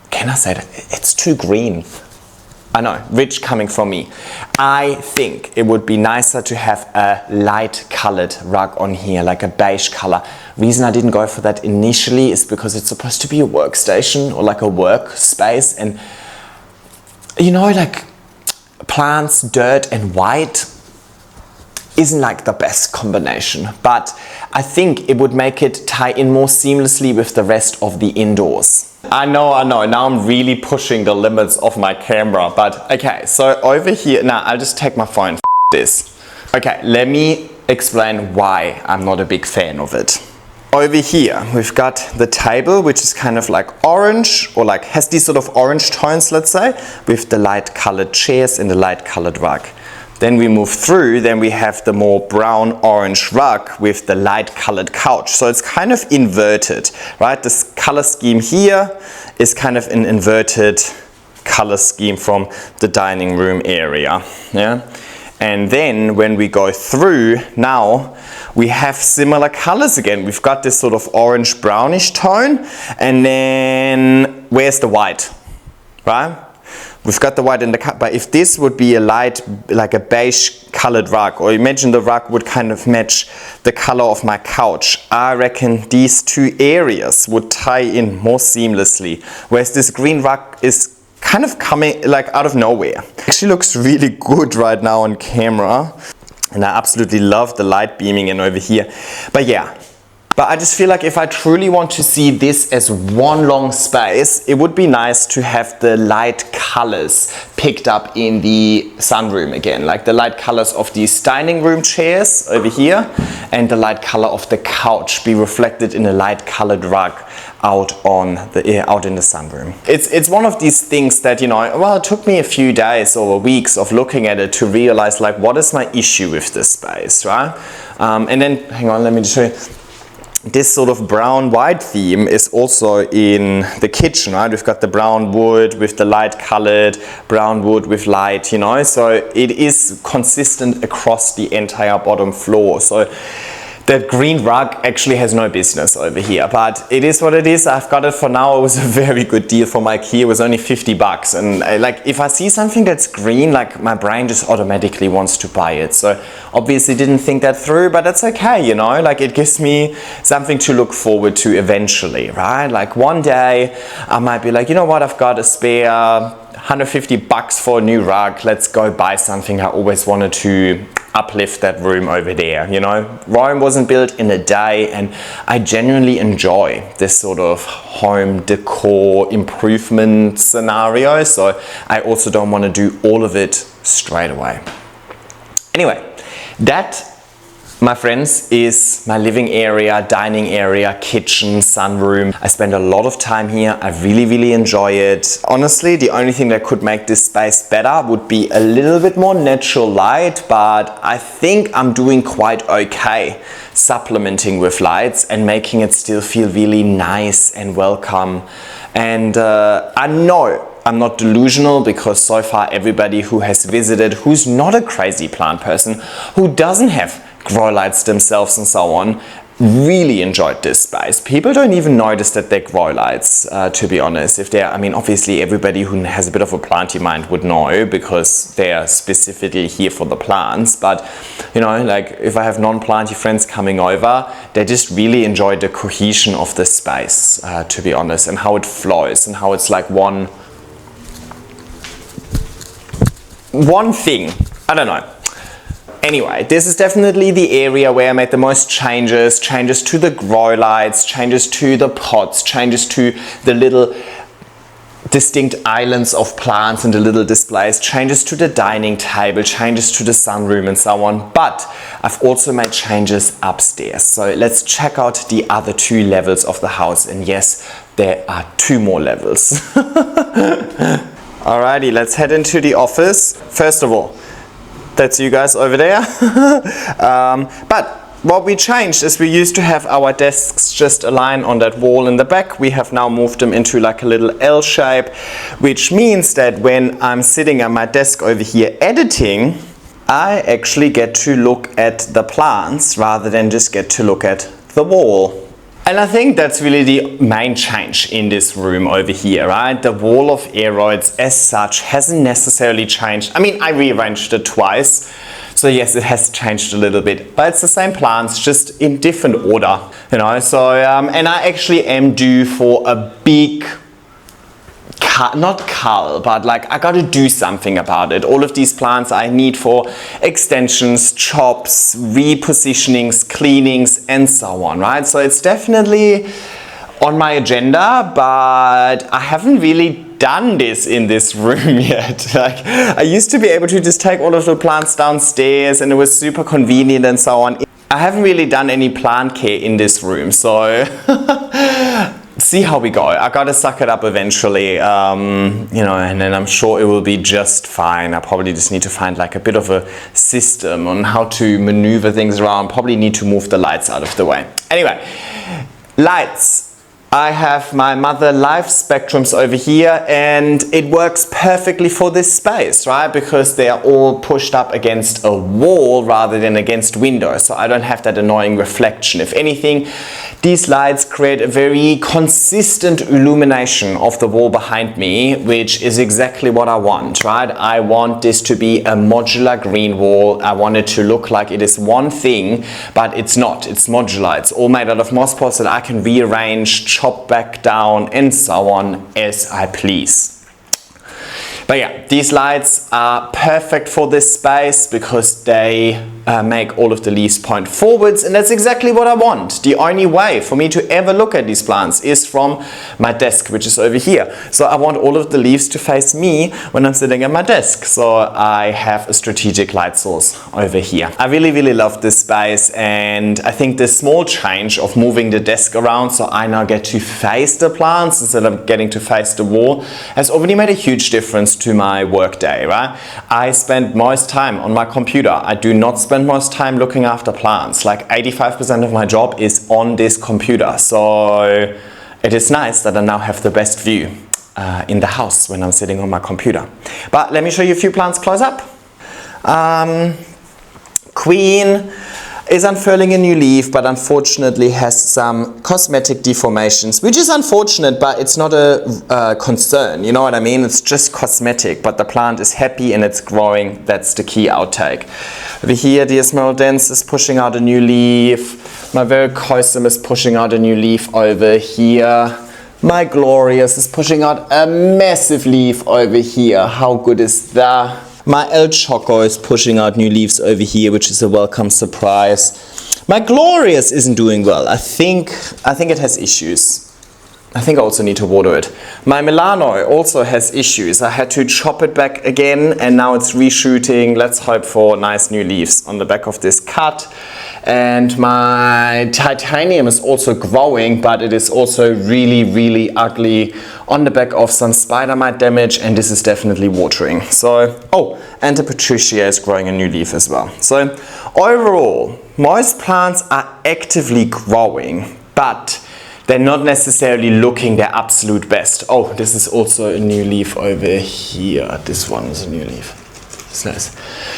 can I say that? It's too green. I know, rich coming from me. I think it would be nicer to have a light colored rug on here, like a beige color. Reason I didn't go for that initially is because it's supposed to be a workstation or like a workspace, and you know, like plants, dirt and white isn't like the best combination, but I think it would make it tie in more seamlessly with the rest of the indoors. I know, now I'm really pushing the limits of my camera, but okay, so over here, now I'll just take my phone, this. Okay, let me explain why I'm not a big fan of it. Over here, we've got the table, which is kind of like orange, or like has these sort of orange tones, let's say, with the light colored chairs and the light colored rug. Then we move through, then we have the more brown orange rug with the light colored couch. So it's kind of inverted, right? This color scheme here is kind of an inverted color scheme from the dining room area, yeah? And then when we go through now, we have similar colors again. We've got this sort of orange brownish tone, and then where's the white, right? We've got the white in the cut, but if this would be a light, like a beige colored rug, or imagine the rug would kind of match the color of my couch, I reckon these two areas would tie in more seamlessly. Whereas this green rug is kind of coming like out of nowhere. Actually looks really good right now on camera, and I absolutely love the light beaming in over here. But yeah, but I just feel like if I truly want to see this as one long space, it would be nice to have the light colors picked up in the sunroom again, like the light colors of these dining room chairs over here and the light color of the couch be reflected in a light colored rug. out in the sunroom. It's one of these things that, you know, well, it took me a few days or weeks of looking at it to realize, like, what is my issue with this space, right? And then, hang on, let me just show you. This sort of brown white theme is also in the kitchen, right? We've got the brown wood with the light colored, brown wood with light, you know, so it is consistent across the entire bottom floor. So that green rug actually has no business over here, but it is what it is. I've got it for now. It was a very good deal from IKEA. It was only 50 bucks. And like, if I see something that's green, like, my brain just automatically wants to buy it. So obviously didn't think that through, but that's okay, you know, like, it gives me something to look forward to eventually, right? Like, one day I might be like, you know what, I've got a spare 150 bucks for a new rug. Let's go buy something. I always wanted to uplift that room over there, you know. Rome wasn't built in a day, and I genuinely enjoy this sort of home decor improvement scenario, so I also don't want to do all of it straight away. Anyway, that, my friends, is my living area, dining area, kitchen, sunroom. I spend a lot of time here. I really enjoy it. Honestly, the only thing that could make this space better would be a little bit more natural light, but I think I'm doing quite okay supplementing with lights and making it still feel really nice and welcome. And I know I'm not delusional, because so far everybody who has visited, who's not a crazy plant person, who doesn't have grow lights themselves and so on, really enjoyed this space. People don't even notice that they're grow lights, to be honest. If they're, I mean, obviously everybody who has a bit of a planty mind would know, because they're specifically here for the plants. But, you know, like, if I have non-planty friends coming over, they just really enjoy the cohesion of the space, to be honest, and how it flows and how it's like one thing. I don't know. Anyway, this is definitely the area where I made the most changes to the grow lights, changes to the pots, changes to the little distinct islands of plants and the little displays, changes to the dining table, changes to the sunroom and so on. But I've also made changes upstairs. So let's check out the other 2 levels of the house. And yes, there are 2 more levels. Alrighty, let's head into the office. First of all, that's you guys over there. But what we changed is, we used to have our desks just align on that wall in the back. We have now moved them into like a little L shape, which means that when I'm sitting at my desk over here editing, I actually get to look at the plants rather than just get to look at the wall. And I think that's really the main change in this room over here, right? The wall of aeroids as such hasn't necessarily changed. I mean, I rearranged it twice, so yes, it has changed a little bit, but it's the same plants, just in different order, you know. So, and I actually am due for a big, not cull, but like, I gotta do something about it. All of these plants I need for extensions, chops, repositionings, cleanings, and so on, right? So it's definitely on my agenda, but I haven't really done this in this room yet. Like, I used to be able to just take all of the plants downstairs, and it was super convenient and so on. I haven't really done any plant care in this room, so see how we go. I gotta suck it up eventually, you know, and then I'm sure it will be just fine. I probably just need to find like a bit of a system on how to maneuver things around. Probably need to move the lights out of the way. Anyway, lights. I have my Mother Life spectrums over here, and it works perfectly for this space, right? Because they are all pushed up against a wall rather than against windows, so I don't have that annoying reflection. If anything, these lights create a very consistent illumination of the wall behind me, which is exactly what I want, right? I want this to be a modular green wall. I want it to look like it is one thing, but it's not. It's modular. It's all made out of moss pots that I can rearrange, chop back down, and so on as I please. But yeah, these lights are perfect for this space because they make all of the leaves point forwards, and that's exactly what I want. The only way for me to ever look at these plants is from my desk, which is over here. So I want all of the leaves to face me when I'm sitting at my desk. So I have a strategic light source over here. I really love this space, and I think this small change of moving the desk around so I now get to face the plants instead of getting to face the wall has already made a huge difference to my work day, right? I spend most time on my computer. I do not spend most time looking after plants. Like 85% of my job is on this computer. So it is nice that I now have the best view in the house when I'm sitting on my computer. But let me show you a few plants close up. Queen is unfurling a new leaf, but unfortunately has some cosmetic deformations, which is unfortunate, but it's not a concern, you know what I mean? It's just cosmetic, but the plant is happy and it's growing. That's the key outtake. Over here, the Esmeraldense is pushing out a new leaf. My Verrucosum is pushing out a new leaf over here. My Glorious is pushing out a massive leaf over here. How good is that? My El Choco is pushing out new leaves over here, which is a welcome surprise. My Glorious isn't doing well. I think it has issues. I think I also need to water it. My Milano also has issues. I had to chop it back again and now it's reshooting. Let's hope for nice new leaves on the back of this cut. And my Titanium is also growing, but it is also really ugly on the back of some spider mite damage, and this is definitely watering. So, oh, and the Patricia is growing a new leaf as well. So overall, most plants are actively growing, but they're not necessarily looking their absolute best. Oh, this is also a new leaf over here. This one is a new leaf. It's nice.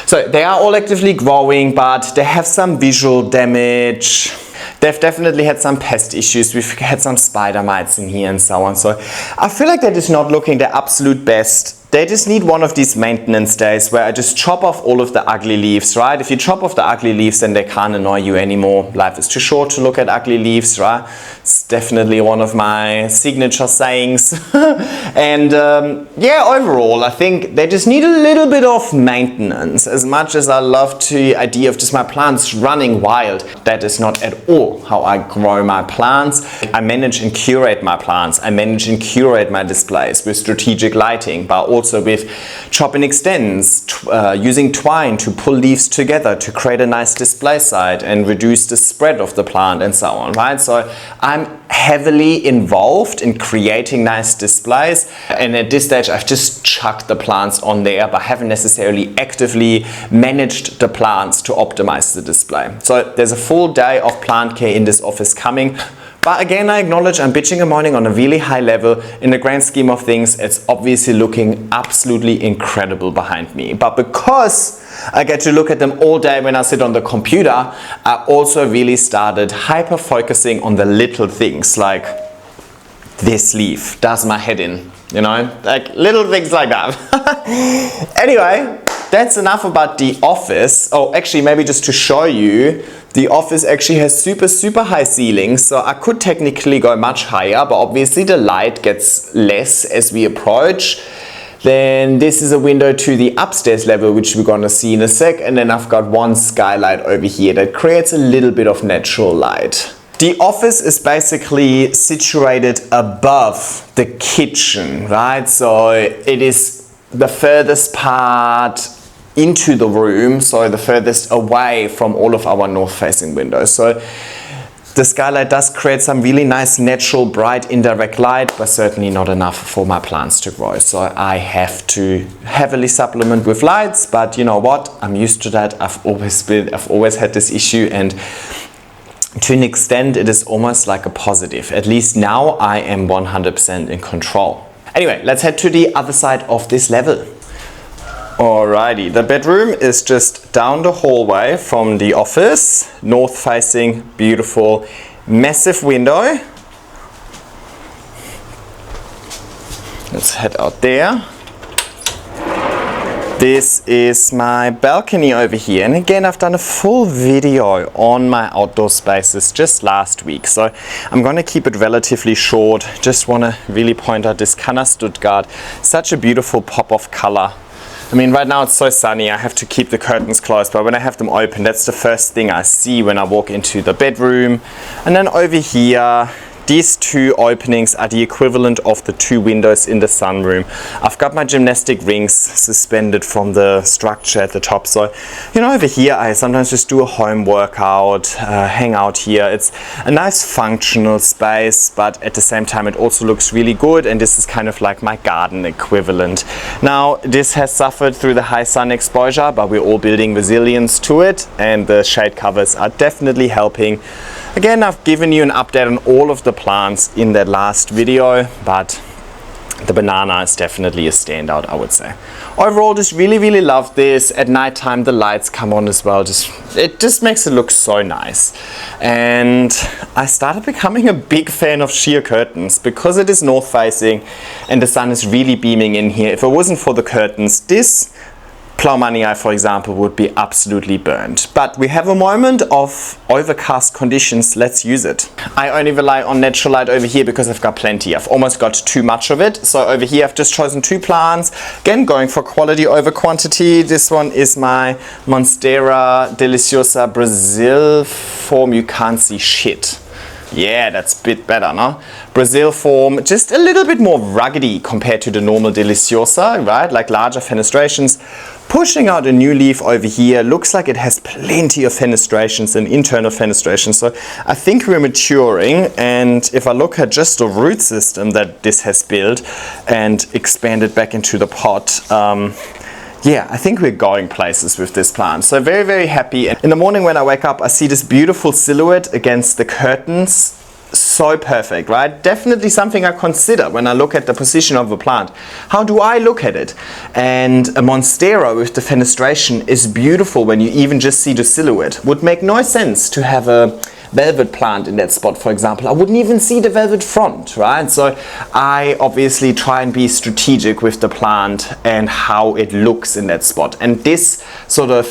So they are all actively growing, but they have some visual damage. They've definitely had some pest issues. We've had some spider mites in here and so on. So I feel like that is not looking their absolute best. They just need one of these maintenance days where I just chop off all of the ugly leaves, right? If you chop off the ugly leaves, then they can't annoy you anymore. Life is too short to look at ugly leaves, right? It's definitely one of my signature sayings. And yeah, overall, I think they just need a little bit of maintenance. As much as I love the idea of just my plants running wild, that is not at all how I grow my plants. I manage and curate my plants. I manage and curate my displays with strategic lighting, but also with chop and extends, using twine to pull leaves together to create a nice display site and reduce the spread of the plant and so on, right? So I'm heavily involved in creating nice displays, and at this stage I've just chucked the plants on there, but haven't necessarily actively managed the plants to optimize the display. So there's a full day of plant care in this office coming. But again, I acknowledge I'm bitching and moaning on a really high level. In the grand scheme of things, it's obviously looking absolutely incredible behind me. But because I get to look at them all day when I sit on the computer, I also really started hyper-focusing on the little things, like this leaf does my head in, you know? Like little things like that. Anyway, that's enough about the office. Oh, actually, maybe just to show you, the office actually has super high ceilings, so I could technically go much higher, but obviously the light gets less as we approach. Then this is a window to the upstairs level, which we're gonna see in a sec, and then I've got one skylight over here that creates a little bit of natural light. The office is basically situated above the kitchen, right? So it is the furthest part into the room, so the furthest away from all of our north-facing windows. So the skylight does create some really nice, natural, bright, indirect light, but certainly not enough for my plants to grow. So I have to heavily supplement with lights, but you know what? I'm used to that. I've always had this issue, and to an extent, it is almost like a positive. At least now I am 100% in control. Anyway, let's head to the other side of this level. Alrighty, the bedroom is just down the hallway from the office, north facing, beautiful, massive window. Let's head out there. This is my balcony over here, and again I've done a full video on my outdoor spaces just last week, so I'm going to keep it relatively short. Just want to really point out this Canna Stuttgart, such a beautiful pop of color. I mean, right now it's so sunny, I have to keep the curtains closed, but when I have them open, that's the first thing I see when I walk into the bedroom. And then over here, these two openings are the equivalent of the two windows in the sunroom. I've got my gymnastic rings suspended from the structure at the top. So, you know, over here I sometimes just do a home workout, hang out here. It's a nice functional space, but at the same time it also looks really good, and this is kind of like my garden equivalent. Now, this has suffered through the high sun exposure, but we're all building resilience to it, and the shade covers are definitely helping. Again, I've given you an update on all of the plants in that last video, but the banana is definitely a standout, I would say. Overall, just really love this. At night time, the lights come on as well. It just makes it look so nice. And I started becoming a big fan of sheer curtains because it is north facing and the sun is really beaming in here. If it wasn't for the curtains, this Ploumanii, for example, would be absolutely burnt. But we have a moment of overcast conditions, let's use it. I only rely on natural light over here because I've got plenty. I've almost got too much of it. So over here I've just chosen two plants. Again, going for quality over quantity. This one is my Monstera Deliciosa Brazil form. You can't see shit. Yeah, that's a bit better, no? Brazil form, just a little bit more ruggedy compared to the normal Deliciosa, right? Like larger fenestrations. Pushing out a new leaf over here, looks like it has plenty of fenestrations and internal fenestrations. So I think we're maturing, and if I look at just the root system that this has built and expanded back into the pot, yeah, I think we're going places with this plant. So very happy. In the morning when I wake up, I see this beautiful silhouette against the curtains. So perfect, right? Definitely something I consider when I look at the position of a plant. How do I look at it? And a Monstera with the fenestration is beautiful when you even just see the silhouette. Would make no sense to have a velvet plant in that spot, for example. I wouldn't even see the velvet front, right? So I obviously try and be strategic with the plant and how it looks in that spot. And this sort of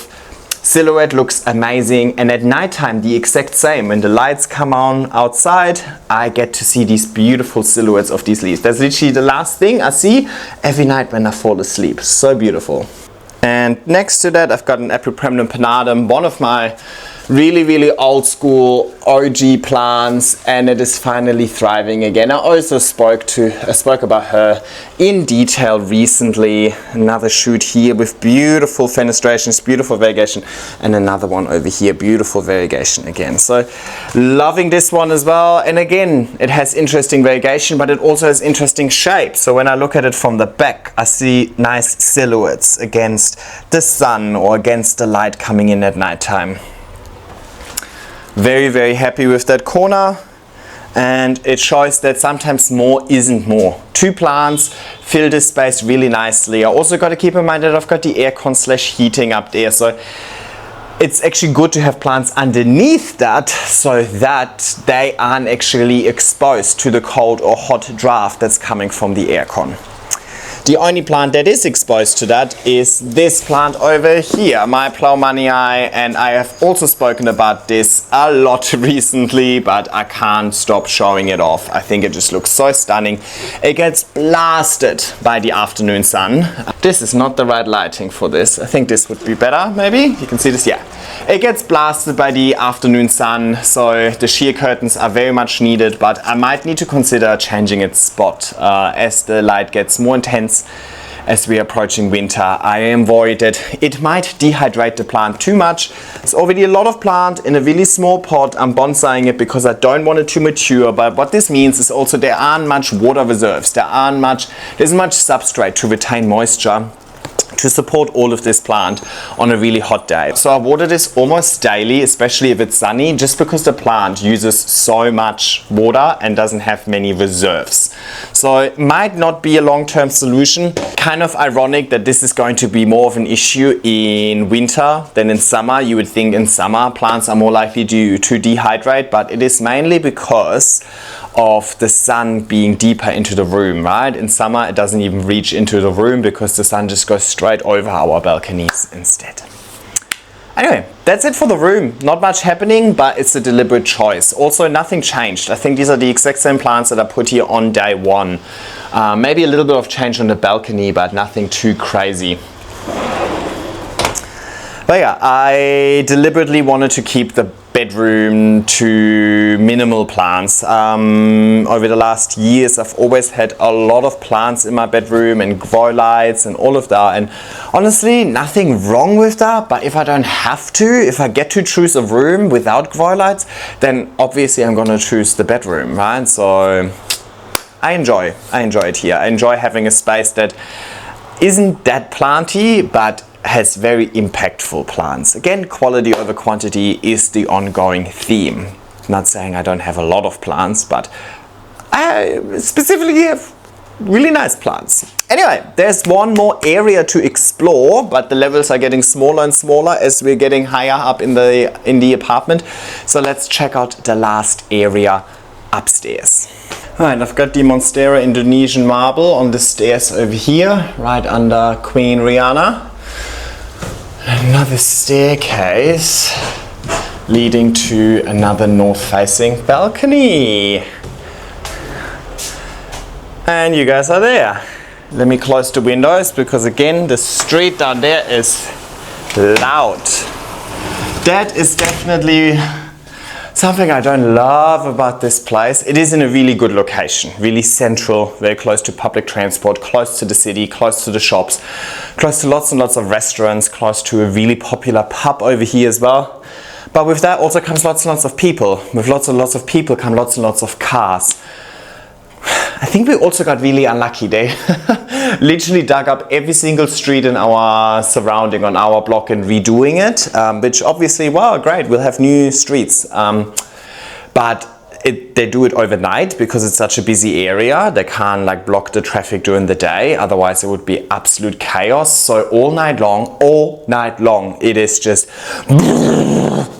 silhouette looks amazing, and at nighttime the exact same. When the lights come on outside, I get to see these beautiful silhouettes of these leaves. That's literally the last thing I see every night when I fall asleep. So beautiful. And next to that I've got an Epipremnum pennatum, one of my really old school OG plants, and it is finally thriving again. I also spoke about her in detail recently. Another shoot here with beautiful fenestrations, beautiful variegation, and another one over here, beautiful variegation again. So loving this one as well. And again, it has interesting variegation, but it also has interesting shape. So when I look at it from the back, I see nice silhouettes against the sun or against the light coming in at nighttime. Very happy with that corner, and it shows that sometimes more isn't more. Two plants fill this space really nicely. I also got to keep in mind that I've got the aircon / heating up there, so it's actually good to have plants underneath that so that they aren't actually exposed to the cold or hot draft that's coming from the aircon. The only plant that is exposed to that is this plant over here, my Ploumanii, and I have also spoken about this a lot recently, but I can't stop showing it off. I think it just looks so stunning. It gets blasted by the afternoon sun. This is not the right lighting for this. I think this would be better, maybe? You can see this, yeah. It gets blasted by the afternoon sun, so the sheer curtains are very much needed, but I might need to consider changing its spot as the light gets more intense as we are approaching winter. I am worried that it might dehydrate the plant too much. It's already a lot of plant in a really small pot. I'm bonsaiing it because I don't want it to mature, but what this means is also there aren't much water reserves. There's much substrate to retain moisture to support all of this plant on a really hot day. So I water this almost daily, especially if it's sunny, just because the plant uses so much water and doesn't have many reserves. So it might not be a long-term solution. Kind of ironic that this is going to be more of an issue in winter than in summer. You would think in summer plants are more likely to dehydrate, but it is mainly because of the sun being deeper into the room, right? In summer it doesn't even reach into the room because the sun just goes straight over our balconies instead. Anyway, that's it for the room. Not much happening, but it's a deliberate choice. Also, nothing changed. I think these are the exact same plants that I put here on day one. Maybe a little bit of change on the balcony, but nothing too crazy. But yeah, I deliberately wanted to keep the bedroom to minimal plants. Over the last years, I've always had a lot of plants in my bedroom and grow lights and all of that. And honestly, nothing wrong with that. But if I don't have to, if I get to choose a room without grow lights, then obviously I'm gonna choose the bedroom, right? So I enjoy it here. I enjoy having a space that isn't that planty, but has very impactful plants. Again, quality over quantity is the ongoing theme. Not saying I don't have a lot of plants, but I specifically have really nice plants. Anyway, there's one more area to explore, but the levels are getting smaller and smaller as we're getting higher up in the apartment. So let's check out the last area upstairs. Alright, I've got the Monstera Indonesian marble on the stairs over here, right under Queen Rihanna. Another staircase leading to another north-facing balcony. And you guys are there. Let me close the windows because again, the street down there is loud. That is definitely something I don't love about this place. It is in a really good location, really central, very close to public transport, close to the city, close to the shops, close to lots and lots of restaurants, close to a really popular pub over here as well. But with that also comes lots and lots of people. With lots and lots of people come lots and lots of cars. I think we also got really unlucky. They literally dug up every single street in our surrounding on our block and redoing it, which obviously, wow, great, we'll have new streets. But they do it overnight because it's such a busy area. They can't like block the traffic during the day, otherwise it would be absolute chaos. So all night long, it is just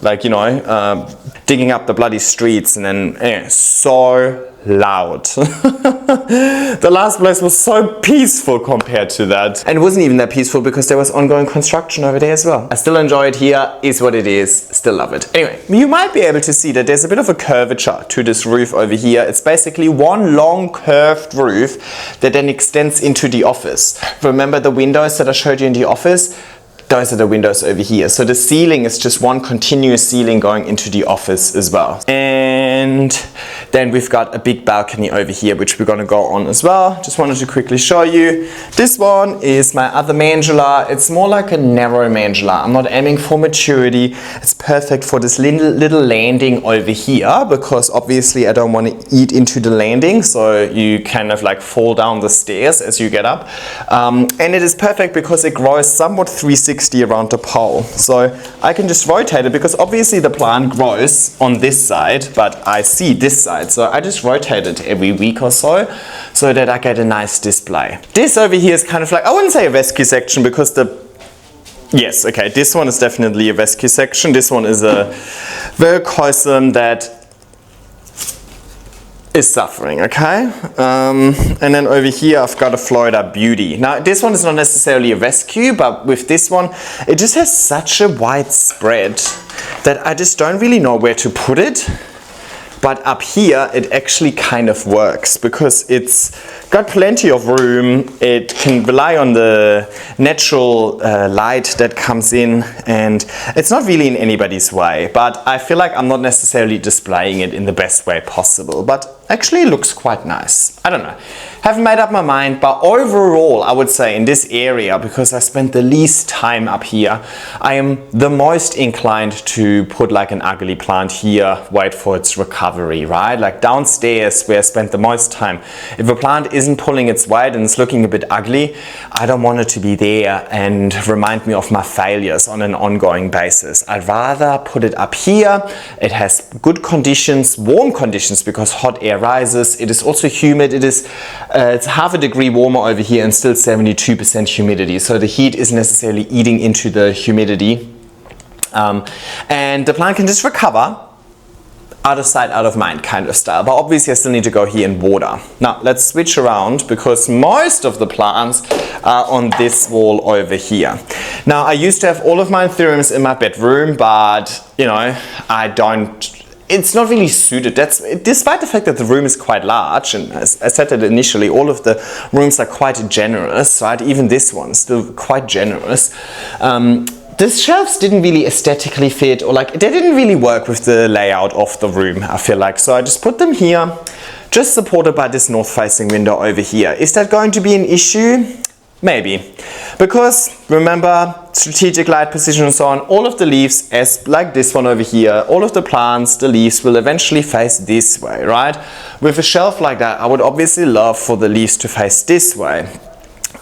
like, you know, digging up the bloody streets and then so loud. The last place was so peaceful compared to that. And it wasn't even that peaceful because there was ongoing construction over there as well. I still enjoy it here, is what it is, still love it. Anyway, you might be able to see that there's a bit of a curvature to this roof over here. It's basically one long curved roof that then extends into the office. Remember the windows that I showed you in the office? Those are the windows over here. So the ceiling is just one continuous ceiling going into the office as well. And then we've got a big balcony over here, which we're gonna go on as well. Just wanted to quickly show you. This one is my other mandala. It's more like a narrow mandala. I'm not aiming for maturity. It's perfect for this little landing over here because obviously I don't want to eat into the landing. So you kind of like fall down the stairs as you get up. And it is perfect because it grows somewhat 360 around the pole. So I can just rotate it because obviously the plant grows on this side, but I see this side. So I just rotate it every week or so that I get a nice display. This over here is kind of like, I wouldn't say a rescue section because yes, okay, this one is definitely a rescue section. This one is a verticosum that is suffering, okay? And then over here I've got a Florida Beauty. Now this one is not necessarily a rescue, but with this one it just has such a wide spread that I just don't really know where to put it. But up here it actually kind of works because it's got plenty of room. It can rely on the natural light that comes in, and it's not really in anybody's way. But I feel like I'm not necessarily displaying it in the best way possible, but actually it looks quite nice. I don't know. Haven't made up my mind, but overall I would say in this area, because I spent the least time up here, I am the most inclined to put like an ugly plant here, wait for its recovery, right? Like downstairs where I spent the most time. If a plant isn't pulling its weight and it's looking a bit ugly, I don't want it to be there and remind me of my failures on an ongoing basis. I'd rather put it up here. It has good conditions, warm conditions, because hot air rises. It is also humid. It's half a degree warmer over here and still 72% humidity. So the heat isn't necessarily eating into the humidity. And the plant can just recover out of sight, out of mind kind of style. But obviously I still need to go here and water. Now let's switch around because most of the plants are on this wall over here. Now I used to have all of my anthuriums in my bedroom, but you know, it's not really suited. That's despite the fact that the room is quite large, and as I said that initially, all of the rooms are quite generous, right? Even this one's still quite generous. the shelves didn't really aesthetically fit, or like they didn't really work with the layout of the room, I feel like. So I just put them here, just supported by this north-facing window over here. Is that going to be an issue? Maybe. Because remember, strategic light position and so on, all of the leaves, as like this one over here, all of the plants, the leaves will eventually face this way, right? With a shelf like that, I would obviously love for the leaves to face this way.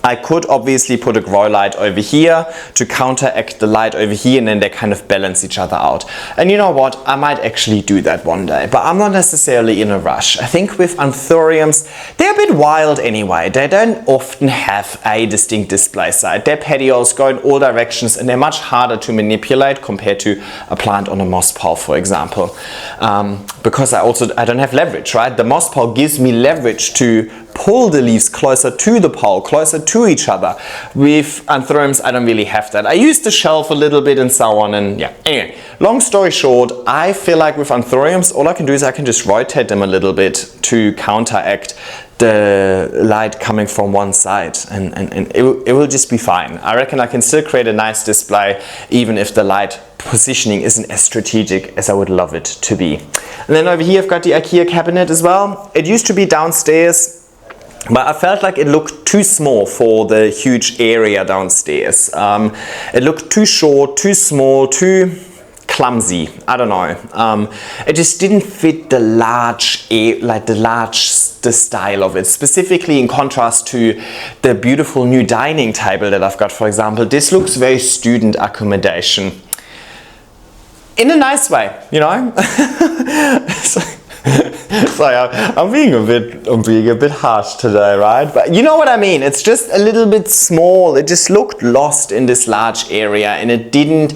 I could obviously put a grow light over here to counteract the light over here, and then they kind of balance each other out. And you know what, I might actually do that one day, but I'm not necessarily in a rush. I think with anthuriums, they're a bit wild anyway. They don't often have a distinct display site. Their petioles go in all directions, and they're much harder to manipulate compared to a plant on a moss pole, for example. Because I don't have leverage, right? The moss pole gives me leverage to pull the leaves closer to the pole, closer to each other. With anthuriums, I don't really have that. I use the shelf a little bit and so on, and yeah. Anyway, long story short, I feel like with anthuriums, all I can do is I can just rotate them a little bit to counteract the light coming from one side, and it will just be fine. I reckon I can still create a nice display even if the light positioning isn't as strategic as I would love it to be. And then over here I've got the IKEA cabinet as well. It used to be downstairs, but I felt like it looked too small for the huge area downstairs. It looked too short, too small, too clumsy. I don't know. It just didn't fit the the style of it. Specifically in contrast to the beautiful new dining table that I've got, for example. This looks very student accommodation. In a nice way, you know? Sorry, I'm being a bit harsh today, right? But you know what I mean. It's just a little bit small. It just looked lost in this large area, and it didn't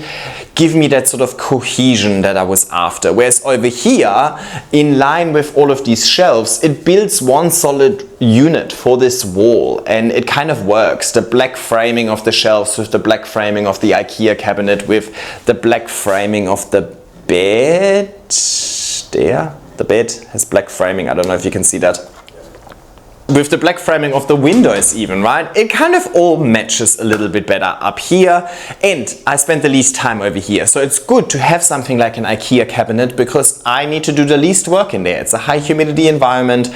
give me that sort of cohesion that I was after. Whereas over here, in line with all of these shelves, it builds one solid unit for this wall, and it kind of works. The black framing of the shelves with the black framing of the IKEA cabinet with the black framing of the bed there. The bed has black framing, I don't know if you can see that. With the black framing of the windows even, right? It kind of all matches a little bit better up here, and I spent the least time over here. So it's good to have something like an IKEA cabinet because I need to do the least work in there. It's a high humidity environment,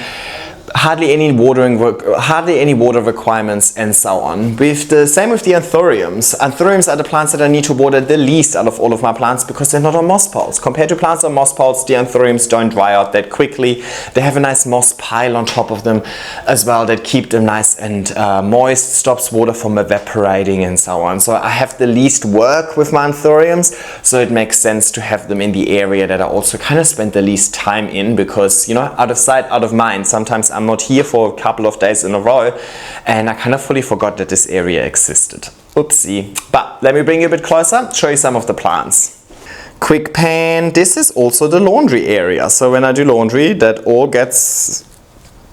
hardly any water requirements, and so on. Same with the anthuriums. Anthuriums are the plants that I need to water the least out of all of my plants because they're not on moss poles. Compared to plants on moss poles, the anthuriums don't dry out that quickly. They have a nice moss pile on top of them as well that keep them nice and moist, stops water from evaporating and so on. So I have the least work with my anthuriums, so it makes sense to have them in the area that I also kind of spend the least time in because, you know, out of sight, out of mind. Sometimes I'm not here for a couple of days in a row, and I kind of fully forgot that this area existed. Oopsie. But let me bring you a bit closer, show you some of the plants. Quick pan. This is also the laundry area. So when I do laundry, that all gets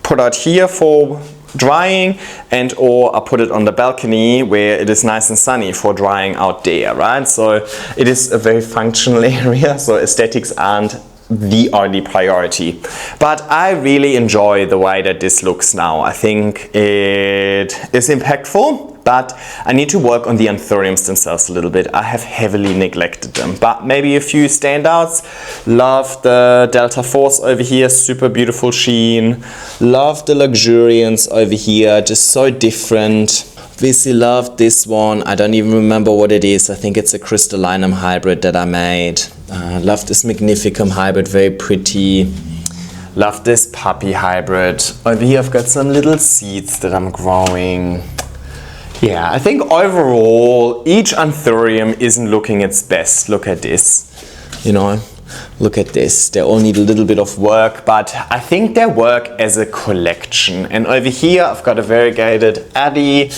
put out here for drying, and or I put it on the balcony where it is nice and sunny for drying out there, right? So it is a very functional area, so aesthetics aren't the only priority. But I really enjoy the way that this looks now. I think it is impactful, but I need to work on the anthuriums themselves a little bit. I have heavily neglected them, but maybe a few standouts. Love the Delta Force over here, super beautiful sheen. Love the Luxuriance over here, just so different. Obviously loved this one. I don't even remember what it is. I think it's a crystallinum hybrid that I made. Love this Magnificum hybrid, very pretty. Love this Puppy hybrid. Over here I've got some little seeds that I'm growing. Yeah, I think overall each anthurium isn't looking its best. Look at this, you know. Look at this, they all need a little bit of work, but I think they work as a collection. And over here I've got a variegated Addy.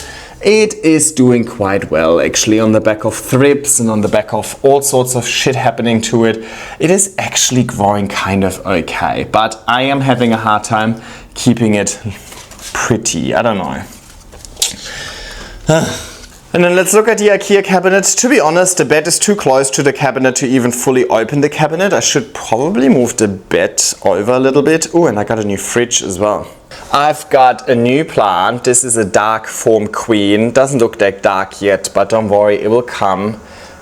It is doing quite well actually, on the back of thrips and on the back of all sorts of shit happening to it. It is actually growing kind of okay, but I am having a hard time keeping it pretty. I don't know. And then let's look at the IKEA cabinet. To be honest, the bed is too close to the cabinet to even fully open the cabinet. I should probably move the bed over a little bit. Oh, and I got a new fridge as well. I've got a new plant. This is a dark form queen. Doesn't look that dark yet, but don't worry, it will come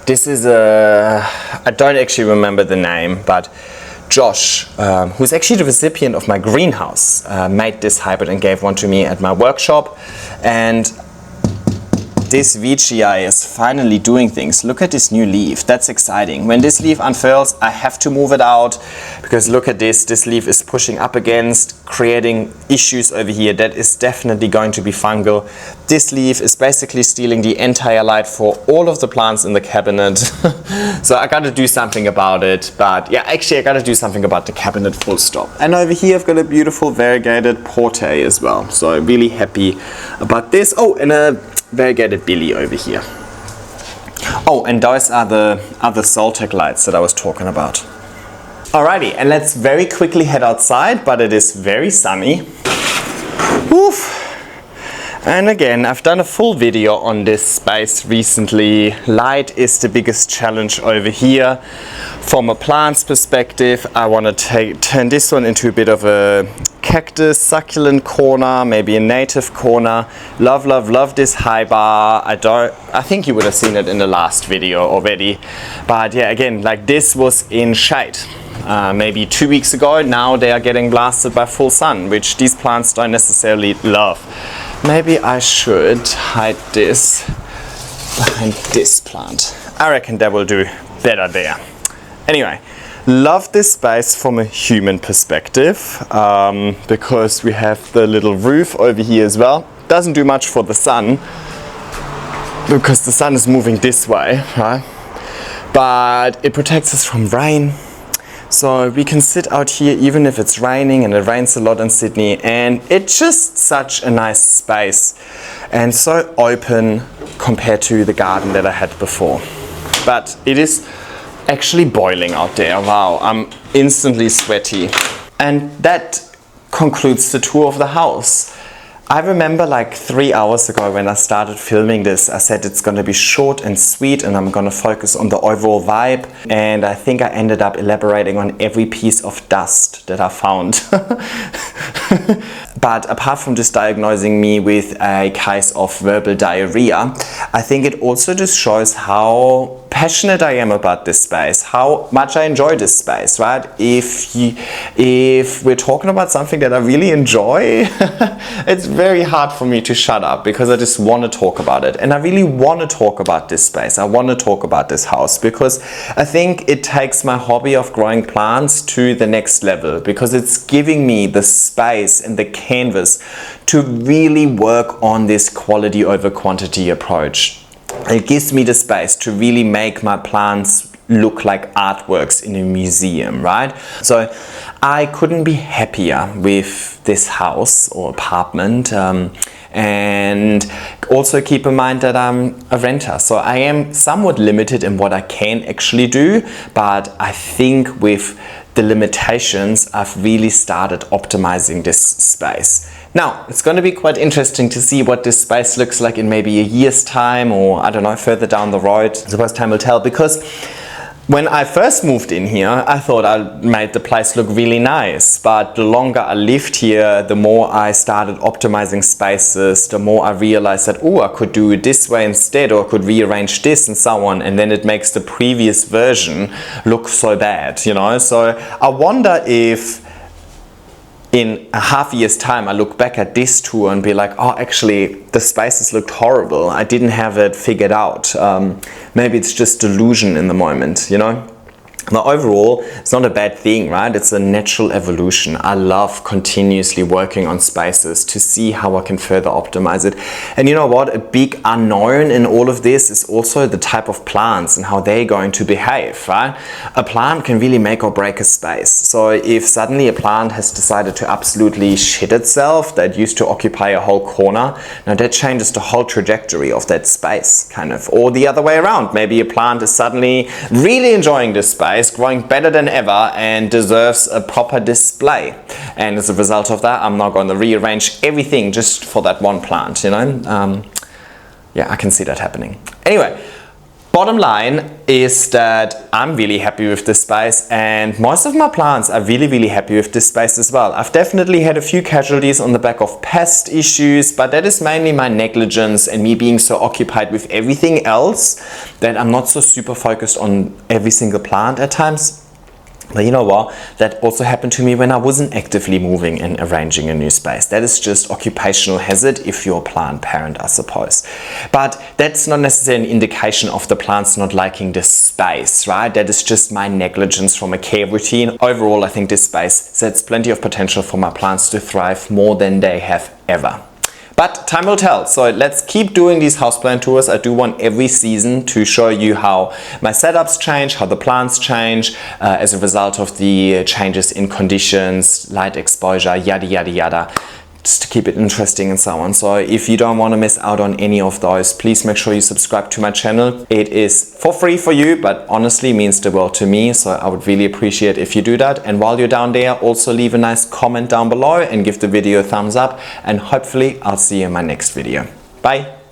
This is I don't actually remember the name, but Josh, who's actually the recipient of my greenhouse, made this hybrid and gave one to me at my workshop. And this Vita is finally doing things. Look at this new leaf. That's exciting. When this leaf unfurls, I have to move it out because look at this. This leaf is pushing up against, creating issues over here. That is definitely going to be fungal. This leaf is basically stealing the entire light for all of the plants in the cabinet. So I gotta do something about it. But yeah, actually I gotta do something about the cabinet, full stop. And over here I've got a beautiful variegated porte as well. So really happy about this. Oh, and a variegated billy over here. Oh, and those are the other Soltec lights that I was talking about. Alrighty, and let's very quickly head outside, but it is very sunny. Woof. And again, I've done a full video on this space recently. Light is the biggest challenge over here. From a plant's perspective, I want to turn this one into a bit of a cactus, succulent corner, maybe a native corner. Love, love, love this high bar. I think you would have seen it in the last video already. But yeah, again, like this was in shade. Maybe 2 weeks ago, now they are getting blasted by full sun, which these plants don't necessarily love. Maybe I should hide this behind this plant. I reckon that will do better there. Anyway, love this space from a human perspective because we have the little roof over here as well. Doesn't do much for the sun because the sun is moving this way, right? But it protects us from rain. So we can sit out here even if it's raining, and it rains a lot in Sydney, and it's just such a nice space and so open compared to the garden that I had before. But it is actually boiling out there. Wow, I'm instantly sweaty. And that concludes the tour of the house. I remember like 3 hours ago when I started filming this, I said it's going to be short and sweet and I'm going to focus on the overall vibe. And I think I ended up elaborating on every piece of dust that I found. But apart from just diagnosing me with a case of verbal diarrhea, I think it also just shows how passionate I am about this space, how much I enjoy this space, right? If we're talking about something that I really enjoy, it's very hard for me to shut up because I just want to talk about it. And I really want to talk about this space. I want to talk about this house because I think it takes my hobby of growing plants to the next level because it's giving me the space and the canvas to really work on this quality over quantity approach. It gives me the space to really make my plants look like artworks in a museum, right? So I couldn't be happier with this house or apartment. And also keep in mind that I'm a renter, so I am somewhat limited in what I can actually do, but I think with the limitations, I've really started optimizing this space. Now, it's going to be quite interesting to see what this space looks like in maybe a year's time, or I don't know, further down the road. I suppose time will tell, because when I first moved in here, I thought I made the place look really nice, but the longer I lived here, the more I started optimizing spaces, the more I realized that, oh, I could do it this way instead, or I could rearrange this and so on, and then it makes the previous version look so bad, you know? So I wonder if in a half year's time I look back at this tour and be like, oh, actually the spaces looked horrible, I didn't have it figured out. Maybe it's just delusion in the moment, you know? Now overall, it's not a bad thing, right? It's a natural evolution. I love continuously working on spaces to see how I can further optimize it. And you know what? A big unknown in all of this is also the type of plants and how they're going to behave, right? A plant can really make or break a space. So if suddenly a plant has decided to absolutely shit itself, that used to occupy a whole corner, now that changes the whole trajectory of that space, kind of. Or the other way around. Maybe a plant is suddenly really enjoying this space, growing better than ever and deserves a proper display, and as a result of that I'm not going to rearrange everything just for that one plant, you know. Yeah, I can see that happening. Anyway, Bottom line is that I'm really happy with this space, and most of my plants are really happy with this space as well. I've definitely had a few casualties on the back of pest issues, but that is mainly my negligence and me being so occupied with everything else that I'm not so super focused on every single plant at times. But you know what, that also happened to me when I wasn't actively moving and arranging a new space. That is just occupational hazard if you're a plant parent, I suppose. But that's not necessarily an indication of the plants not liking this space, right? That is just my negligence from a care routine. Overall, I think this space sets plenty of potential for my plants to thrive more than they have ever. But time will tell, so let's keep doing these houseplant tours. I do one every season to show you how my setups change, how the plants change as a result of the changes in conditions, light exposure, yada yada yada, just to keep it interesting and so on. So if you don't want to miss out on any of those, please make sure you subscribe to my channel. It is for free for you, but honestly means the world to me, so I would really appreciate if you do that. And while you're down there, also leave a nice comment down below and give the video a thumbs up, and hopefully I'll see you in my next video. Bye!